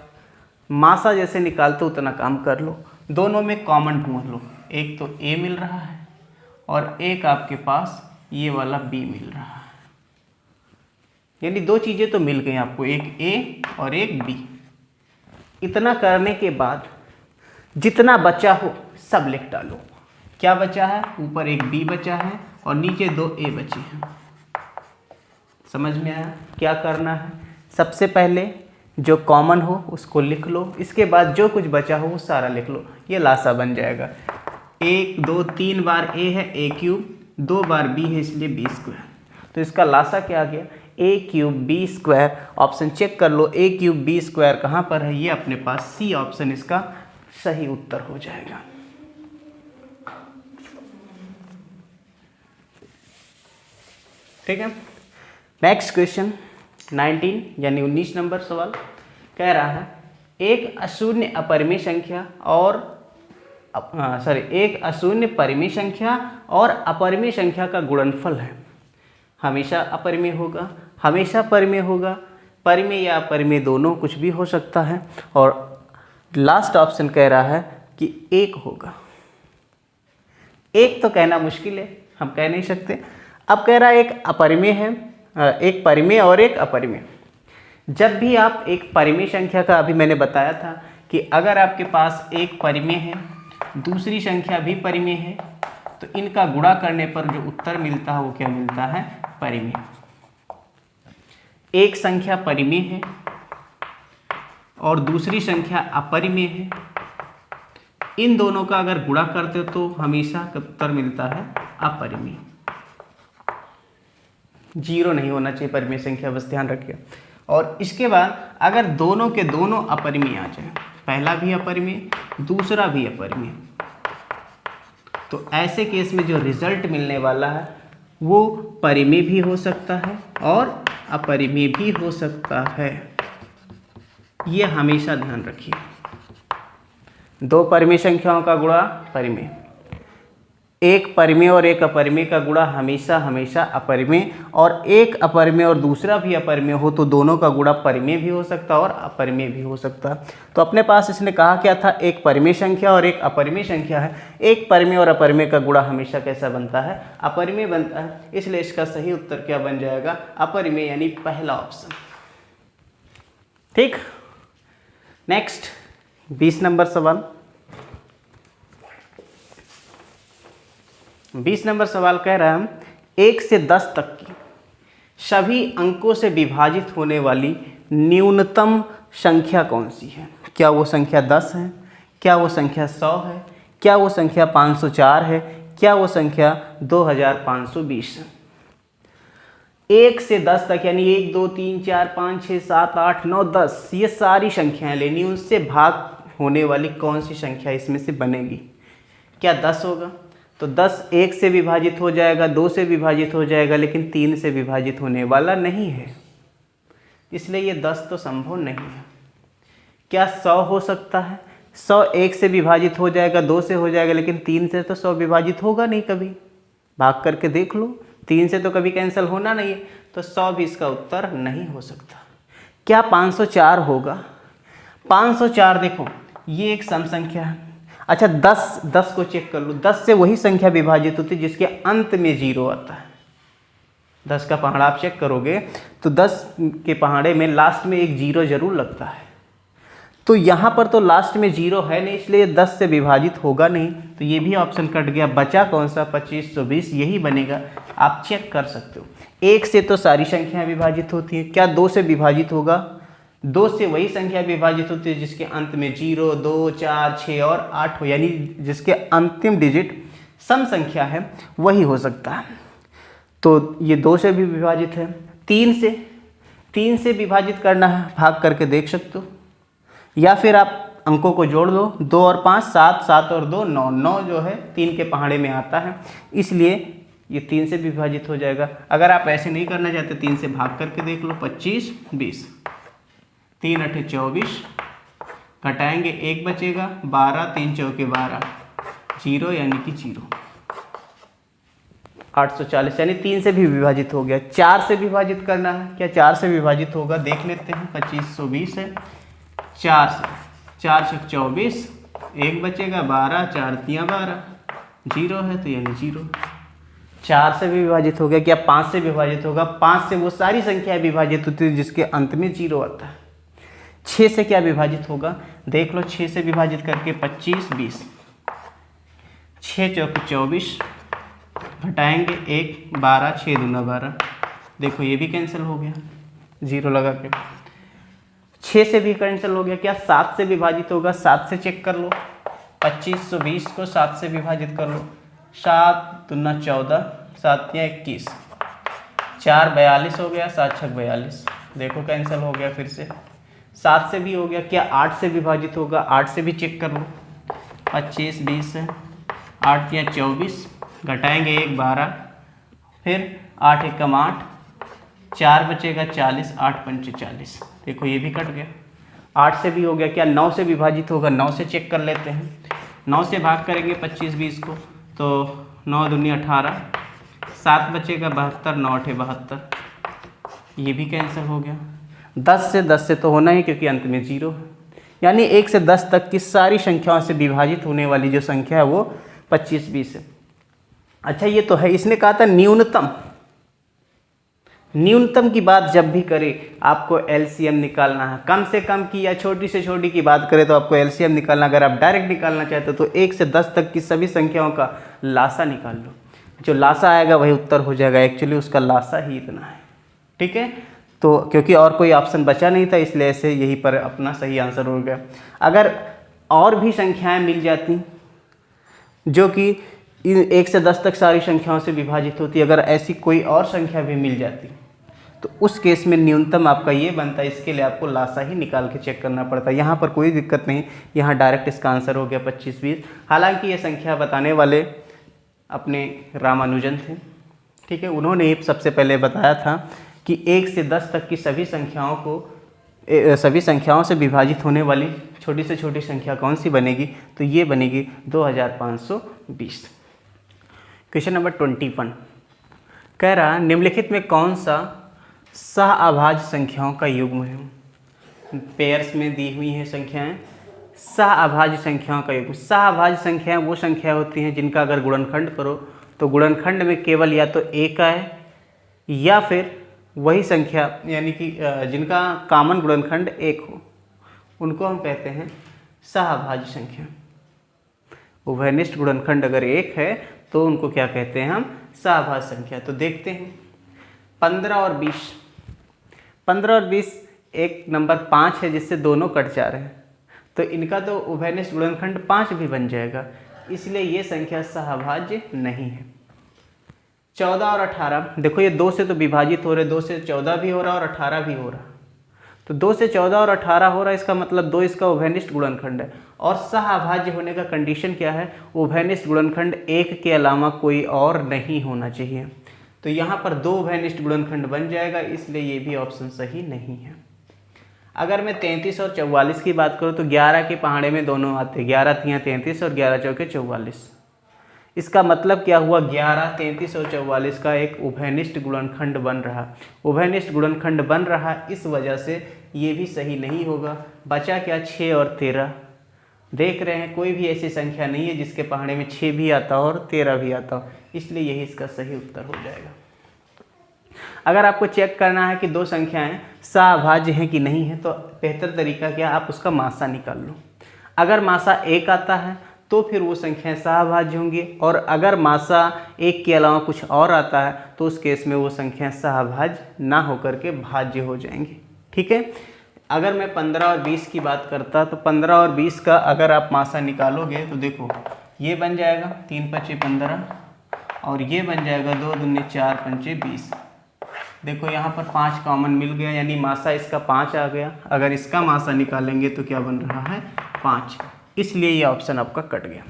मासा जैसे निकालते उतना काम कर लो, दोनों में कॉमन ढूंढ लो। एक तो a मिल रहा है और एक आपके पास ये वाला b मिल रहा है, यानी दो चीज़ें तो मिल गई आपको, एक a और एक b। इतना करने के बाद जितना बचा हो सब लिख डालो। क्या बचा है, ऊपर एक b बचा है और नीचे 2 a बचे हैं। समझ में आया क्या करना है, सबसे पहले जो कॉमन हो उसको लिख लो, इसके बाद जो कुछ बचा हो वो सारा लिख लो, ये लासा बन जाएगा। 1 2 3 बार a है a³, 2 बार b है इसलिए b²। तो इसका लासा क्या आ गया, a³ b²। ऑप्शन चेक कर लो, a³ b² कहाँ पर है, ये अपने पास सी ऑप्शन इसका सही उत्तर हो जाएगा। ठीक है। नेक्स्ट क्वेश्चन 19 यानी 19 नंबर सवाल कह रहा है एक अशून्य अपरिमेय संख्या और एक अशून्य परिमेय संख्या और अपरिमेय संख्या का गुणनफल है, हमेशा अपरिमेय होगा, हमेशा परिमेय होगा, परिमेय या अपरिमेय दोनों कुछ भी हो सकता है, और लास्ट ऑप्शन कह रहा है कि एक होगा। एक तो कहना मुश्किल है, हम कह नहीं सकते। अब कह रहा है एक अपरिमेय है, एक परिमेय और एक अपरिमेय। जब भी आप एक परिमेय संख्या का, अभी मैंने बताया था कि अगर आपके पास एक परिमेय है दूसरी संख्या भी परिमेय है तो इनका गुणा करने पर जो उत्तर मिलता है वो क्या मिलता है, परिमेय। एक संख्या परिमेय है और दूसरी संख्या अपरिमेय है, इन दोनों का अगर गुणा करते तो हमेशा का उत्तर मिलता है अपरिमेय। 0 नहीं होना चाहिए परिमेय संख्या, बस ध्यान रखिए। और इसके बाद अगर दोनों के दोनों अपरिमेय आ जाए, पहला भी अपरिमेय दूसरा भी अपरिमेय, तो ऐसे केस में जो रिजल्ट मिलने वाला है वो परिमेय भी हो सकता है और अपरिमेय भी हो सकता है। ये हमेशा ध्यान रखिए। दो परिमेय संख्याओं का गुणा परिमेय, एक परिमेय और एक अपरिमेय का गुणा हमेशा हमेशा अपरिमेय, और एक अपरिमेय और दूसरा भी अपरिमेय हो तो दोनों का गुणा परिमेय भी हो सकता है और अपरिमेय भी हो सकता है। तो अपने पास इसने कहा क्या था, एक परिमेय संख्या और एक अपरिमेय संख्या है, एक परिमेय और अपरिमेय का गुणा हमेशा कैसा बनता है, अपरिमेय बनता है, इसलिए इसका सही उत्तर क्या बन जाएगा, अपरिमेय, यानी पहला ऑप्शन। ठीक। नेक्स्ट 20 नंबर सवाल। 20 नंबर सवाल कह रहा है 1 से 10 तक की सभी अंकों से विभाजित होने वाली न्यूनतम संख्या कौन सी है। क्या वो संख्या 10 है, क्या वो संख्या 100 है, क्या वो संख्या 504 है, क्या वो संख्या 2520 है। 1 से 10 तक यानी 1 2 3 4 5 6 7 8 9 10 ये सारी संख्याएं लेनी, उनसे भाग होने वाली कौन सी संख्या इसमें से बनेगी। क्या 10 होगा, तो 10 1 से विभाजित हो जाएगा, 2 से विभाजित हो जाएगा, लेकिन 3 से विभाजित होने वाला नहीं है, इसलिए ये 10 तो संभव नहीं है। क्या 100 हो सकता है, 100 1 से विभाजित हो जाएगा, 2 से हो जाएगा, लेकिन 3 से तो 100 विभाजित होगा नहीं कभी। भाग करके देख लो, 3 से तो कभी कैंसिल होना नहीं है, तो 100 भी इसका उत्तर नहीं हो सकता। क्या 504 होगा? 504 देखो ये एक सम संख्या है। अच्छा 10 को चेक कर लो, 10 से वही संख्या विभाजित होती है जिसके अंत में 0 आता है। 10 का पहाड़ा आप चेक करोगे तो 10 के पहाड़े में लास्ट में एक 0 जरूर लगता है। तो यहाँ पर तो लास्ट में 0 है नहीं, इसलिए 10 से विभाजित होगा नहीं, तो ये भी ऑप्शन कट गया। बचा कौन सा? 2520 यही बनेगा। आप चेक कर सकते हो। 1 से तो सारी संख्याएं विभाजित होती हैं, क्या 2 से विभाजित होगा? 2 से वही संख्या विभाजित होती है जिसके अंत में 0, 2, 4, 6 और 8 हो, यानी जिसके अंतिम डिजिट सम संख्या है वही हो सकता है। तो ये 2 से भी विभाजित है। 3 से विभाजित करना है, भाग करके देख सकते हो, या फिर आप अंकों को जोड़ दो। 2 और 5 7, 7 और 2 9, 9 जो है 3 के पहाड़े में आता है, इसलिए ये 3 से विभाजित हो जाएगा। अगर आप ऐसे नहीं करना चाहते, 3 से भाग करके देख लो। 25 20, 3 8 24, घटाएंगे 1 बचेगा, 12 3 चौके 12, 0 यानी कि 0। 840 यानी 3 से भी विभाजित हो गया। 4 से विभाजित करना है, क्या 4 से विभाजित होगा? देख लेते हैं। 2520 है, 4 से 4 से 24, 1 बचेगा, 12 4 3 12, 0 है तो यानी 0। 4 से भी विभाजित हो गया। क्या 5 से विभाजित होगा? 5 से वो सारी संख्याएं विभाजित होती है जिसके अंत में 0 आता है। 6 से क्या विभाजित होगा? देख लो, 6 से विभाजित करके 25 20, 6 चौके 24, घटाएंगे 1 12, 6 दूना 12, देखो ये भी कैंसिल हो गया 0 लगा के। 6 से भी कैंसिल हो गया। क्या 7 से विभाजित होगा? 7 से चेक कर लो। 2520 को 7 से विभाजित कर लो। 7 दूना 14, 7 या 21, 4 42 हो गया, 7 6 42, देखो कैंसिल हो गया फिर से। 7 से भी हो गया। क्या 8 से विभाजित होगा? 8 से भी चेक कर लो। 25 20 है, 8 या 24, घटाएंगे 1 12, फिर 8 एकम 8, 4 बचेगा 40, 8 पंचे 40, देखो ये भी कट गया। 8 से भी हो गया। क्या 9 से विभाजित होगा? 9 से चेक कर लेते हैं। 9 से भाग करेंगे 25 20 को, तो 9 दूनी 18, 7 बचेगा 72, 9 8 72, ये भी कैंसिल हो गया। 10 से तो होना ही, क्योंकि अंत में 0 है, यानी 1 से 10 तक की सारी संख्याओं से विभाजित होने वाली जो संख्या है वो 25 20 है। अच्छा ये तो है, इसने कहा था न्यूनतम। न्यूनतम की बात जब भी करें आपको एलसीएम निकालना है। कम से कम की या छोटी से छोटी की बात करें तो आपको एलसीएम निकालना। अगर आप डायरेक्ट निकालना चाहते हो तो 1 से 10 तक की सभी संख्याओं का लासा निकाल लो। जो लासा आएगा वही उत्तर हो जाएगा। एक्चुअली उसका लासा ही इतना है, ठीक है। तो क्योंकि और कोई ऑप्शन बचा नहीं था, इसलिए ऐसे यही पर अपना सही आंसर हो गया। अगर और भी संख्याएँ मिल जाती जो कि 1 से 10 तक सारी संख्याओं से विभाजित होती, अगर ऐसी कोई और संख्या भी मिल जाती तो उस केस में न्यूनतम आपका ये बनता है। इसके लिए आपको लासा ही निकाल के चेक करना पड़ता है। यहाँ पर कोई दिक्कत नहीं, यहाँ डायरेक्ट इसका आंसर हो गया 25 20। हालांकि ये संख्या बताने वाले अपने रामानुजन थे, ठीक है। उन्होंने ही सबसे पहले बताया था कि 1 से 10 तक की सभी संख्याओं से विभाजित होने वाली छोटी से छोटी संख्या कौन सी बनेगी, तो ये बनेगी 2520। क्वेश्चन नंबर 21 कह रहा निम्नलिखित में कौन सा सहअभाज्य संख्याओं का युग्म है। पेयर्स में दी हुई हैं संख्याएं, सहअभाज्य संख्याओं का युग्म। सहअभाज्य संख्याएं वो संख्या होती हैं जिनका अगर गुणनखंड करो तो गुणनखंड में केवल या तो एक आए या फिर वही संख्या यानी कि जिनका कॉमन गुणनखंड एक हो, उनको हम कहते हैं सहअभाज्य संख्या। उभयनिष्ठ गुणनखंड अगर एक है तो उनको क्या कहते हैं हम? सहअभाज्य संख्या। तो देखते हैं 15 और 20। 15 और 20 एक नंबर 5 है जिससे दोनों कट जा रहे हैं, तो इनका तो उभयनिष्ठ गुणनखंड 5 भी बन जाएगा, इसलिए ये संख्या सहअभाज्य नहीं है। 14 और 18 देखो ये 2 से तो विभाजित हो रहे, 2 से 14 भी हो रहा और 18 भी हो रहा, तो 2 से 14 और 18 हो रहा है, इसका मतलब 2 इसका उभयनिष्ठ गुणनखंड है। और सहअभाज्य होने का कंडीशन क्या है? उभयनिष्ठ गुणनखंड 1 के अलावा कोई और नहीं होना चाहिए। तो यहाँ पर 2 उभयनिष्ठ गुणनखंड बन जाएगा, इसलिए ये भी ऑप्शन सही नहीं है। अगर मैं 33 और 44 की बात करूँ तो 11 के पहाड़े में दोनों आते, 11 तियाँ 33 और 11 चौके 44। इसका मतलब क्या हुआ, 11, 33 और 44 का एक उभयनिष्ठ गुणनखंड बन रहा। उभयनिष्ठ गुणनखंड बन रहा, इस वजह से ये भी सही नहीं होगा। बचा क्या, 6 और 13। देख रहे हैं कोई भी ऐसी संख्या नहीं है जिसके पहाड़े में 6 भी आता हो और 13 भी आता हो, इसलिए यही इसका सही उत्तर हो जाएगा। अगर आपको चेक करना है कि दो संख्याएं सहअभाज्य हैं कि नहीं है, तो बेहतर तरीका क्या, आप उसका मासा निकाल लो। अगर मासा 1 आता है तो फिर वो संख्याएं सहअभाज्य होंगी, और अगर मासा 1 के अलावा कुछ और आता है तो उस केस में वो संख्याएं सहअभाज्य ना होकर के भाज्य हो जाएंगी। ठीक है। अगर मैं 15 और 20 की बात करता तो 15 और 20 का अगर आप मासा निकालोगे तो देखो ये बन जाएगा 3 पचे 15 और ये बन जाएगा 2 दूनी 4 पंचे 20। देखो यहाँ पर 5 कॉमन मिल गया, यानी मासा इसका 5 आ गया। अगर इसका मासा निकालेंगे तो क्या बन रहा है, 5, इसलिए ये ऑप्शन आपका कट गया।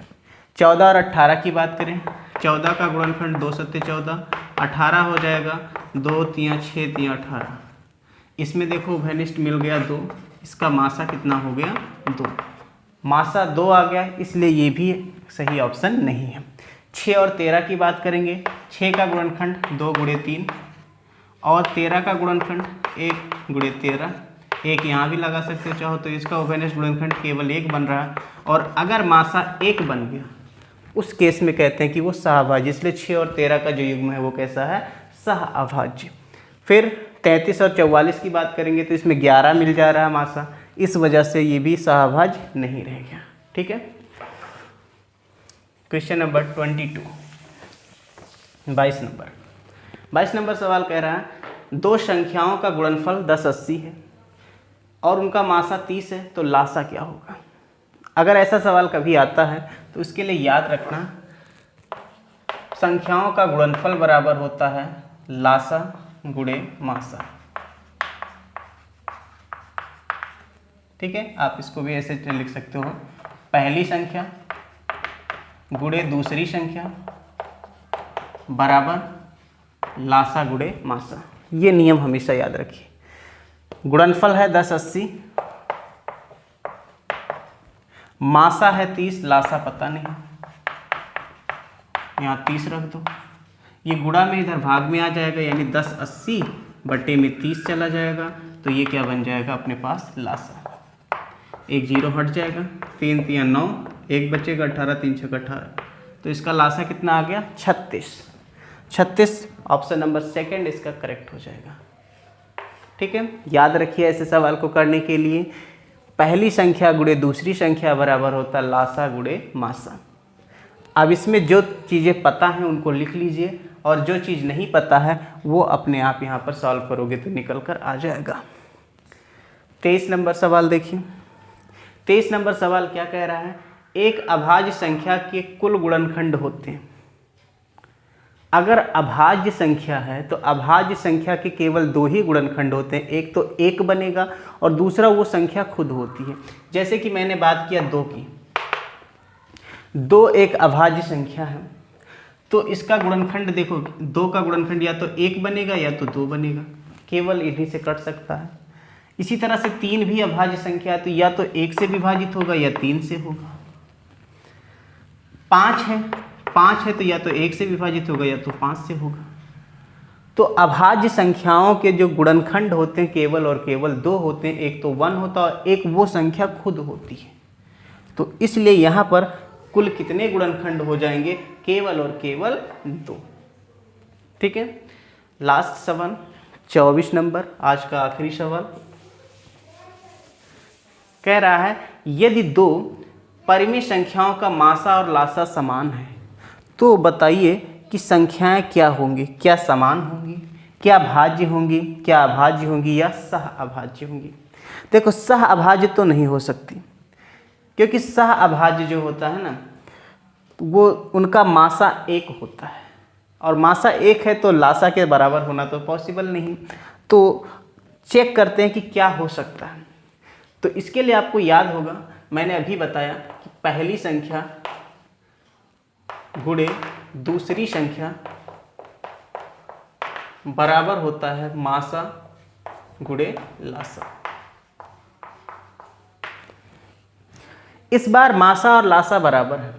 14 और 18 की बात करें, 14 का गुणनखंड 2 सत्ते 14, 18 हो जाएगा 2 तियाँ 6 तियाँ 18। इसमें देखो उभयनिष्ठ मिल गया 2, इसका मासा कितना हो गया, 2, मासा 2 आ गया, इसलिए ये भी सही ऑप्शन नहीं है। 6 और 13 की बात करेंगे, 6 का गुणनखंड 2 गुणे 3 और 13 का गुणनखंड 1 गुणे 13, एक यहाँ भी लगा सकते हो चाहो तो। इसका उभयनिष्ठ गुणनखंड केवल 1 बन रहा है, और अगर मासा 1 बन गया उस केस में कहते हैं कि वो सहअभाज्य, इसलिए 6 और 13 का जो युग्म है वो कैसा है, सहअभाज्य। फिर 33 और 44 की बात करेंगे तो इसमें 11 मिल जा रहा है मासा, इस वजह से ये भी सहअभाज्य नहीं रह गया। ठीक है। क्वेश्चन नंबर 22, 22 नंबर सवाल कह रहा है दो संख्याओं का गुणनफल 1080 है और उनका मासा 30 है, तो लासा क्या होगा। अगर ऐसा सवाल कभी आता है तो उसके लिए याद रखना, संख्याओं का गुणनफल बराबर होता है लासा गुणे मासा। ठीक है, आप इसको भी ऐसे लिख सकते हो, पहली संख्या गुणे दूसरी संख्या बराबर लासा गुणे मासा। ये नियम हमेशा याद रखिए। गुणनफल है 1080, मासा है 30, लासा पता नहीं, यहाँ 30 रख दो। ये गुणा में इधर भाग में आ जाएगा, यानी 1080 बटे में 30 चला जाएगा, तो ये क्या बन जाएगा अपने पास, लासा। एक जीरो हट जाएगा, 3 तियाँ 9, एक बचेगा 18, 3 छक्का 18, तो इसका लासा कितना आ गया, 36। ऑप्शन नंबर सेकंड इसका करेक्ट हो जाएगा। ठीक है, याद रखिए ऐसे सवाल को करने के लिए पहली संख्या गुणे दूसरी संख्या बराबर होता है लासा गुणे मासा। अब इसमें जो चीज़ें पता हैं उनको लिख लीजिए, और जो चीज़ नहीं पता है वो अपने आप यहाँ पर सॉल्व करोगे तो निकल कर आ जाएगा। 23 नंबर सवाल देखिए। 23 नंबर सवाल क्या कह रहा है, एक अभाज्य संख्या के कुल गुणनखंड होते हैं। अगर अभाज्य संख्या है तो अभाज्य संख्या के केवल 2 ही गुणनखंड होते हैं, एक तो 1 बनेगा और दूसरा वो संख्या खुद होती है। जैसे कि मैंने बात किया 2 की, 2 एक अभाज्य संख्या है, तो इसका गुणनखंड देखो, 2 का गुणनखंड या तो 1 बनेगा या तो 2 बनेगा, केवल इन्हीं से कट सकता है। इसी तरह से 3 भी अभाज्य संख्या है, तो या तो 1 से विभाजित होगा या 3 से होगा। 5 है तो या तो 1 से विभाजित होगा या तो 5 से होगा। तो अभाज्य संख्याओं के जो गुणनखंड होते हैं केवल और केवल 2 होते हैं, एक तो 1 होता है और एक वो संख्या खुद होती है। तो इसलिए यहाँ पर कुल कितने गुणनखंड हो जाएंगे, केवल और केवल 2। ठीक है, लास्ट सवाल 24 नंबर, आज का आखिरी सवाल कह रहा है यदि 2 परिमेय संख्याओं का मासा और लासा समान है तो बताइए कि संख्याएं क्या होंगी, क्या समान होंगी, क्या भाज्य होंगी, क्या अभाज्य होंगी या सह अभाज्य होंगी। देखो सह अभाज्य तो नहीं हो सकती, क्योंकि सह अभाज्य जो होता है ना वो उनका मासा 1 होता है, और मासा 1 है तो लासा के बराबर होना तो पॉसिबल नहीं। तो चेक करते हैं कि क्या हो सकता है। तो इसके लिए आपको याद होगा, मैंने अभी बताया कि पहली संख्या गुणे दूसरी संख्या बराबर होता है मासा गुणे लासा। इस बार मासा और लासा बराबर है।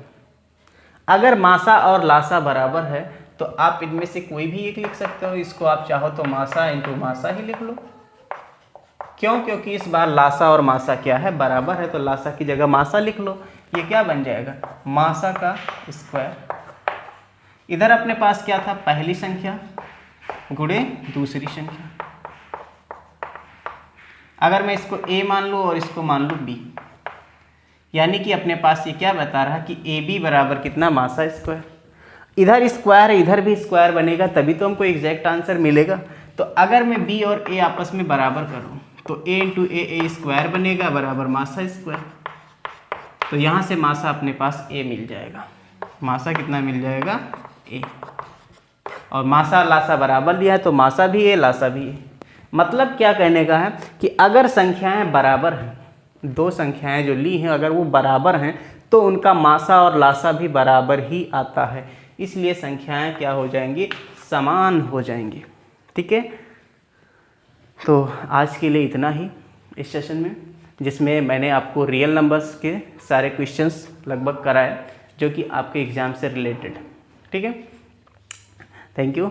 अगर मासा और लासा बराबर है तो आप इनमें से कोई भी एक लिख सकते हो। इसको आप चाहो तो मासा इंटू मासा ही लिख लो। क्यों? क्योंकि इस बार लासा और मासा क्या है, बराबर है, तो लासा की जगह मासा लिख लो। ये क्या बन जाएगा, मासा का स्क्वायर। इधर अपने पास क्या था, पहली संख्या गुणे दूसरी संख्या। अगर मैं इसको a मान लूँ और इसको मान लूँ b, यानी कि अपने पास ये क्या बता रहा कि ए बी बराबर कितना, मासा स्क्वायर। इधर स्क्वायर है, इधर भी स्क्वायर बनेगा, तभी तो हमको एग्जैक्ट आंसर मिलेगा। तो अगर मैं b और a आपस में बराबर करूँ तो a इंटू ए स्क्वायर बनेगा बराबर मासा स्क्वायर। तो यहाँ से मासा अपने पास a मिल जाएगा। मासा कितना मिल जाएगा, a। और मासा लासा बराबर लिया है तो मासा भी है, लासा भी है। मतलब क्या कहने का है कि अगर संख्याएं बराबर हैं, दो संख्याएं जो ली हैं अगर वो बराबर हैं तो उनका मासा और लासा भी बराबर ही आता है। इसलिए संख्याएं क्या हो जाएंगी, समान हो जाएंगी। ठीक है, तो आज के लिए इतना ही इस सेशन में, जिसमें मैंने आपको रियल नंबर्स के सारे क्वेश्चंस लगभग कराए जो कि आपके एग्ज़ाम से रिलेटेड। ठीक है, थैंक यू।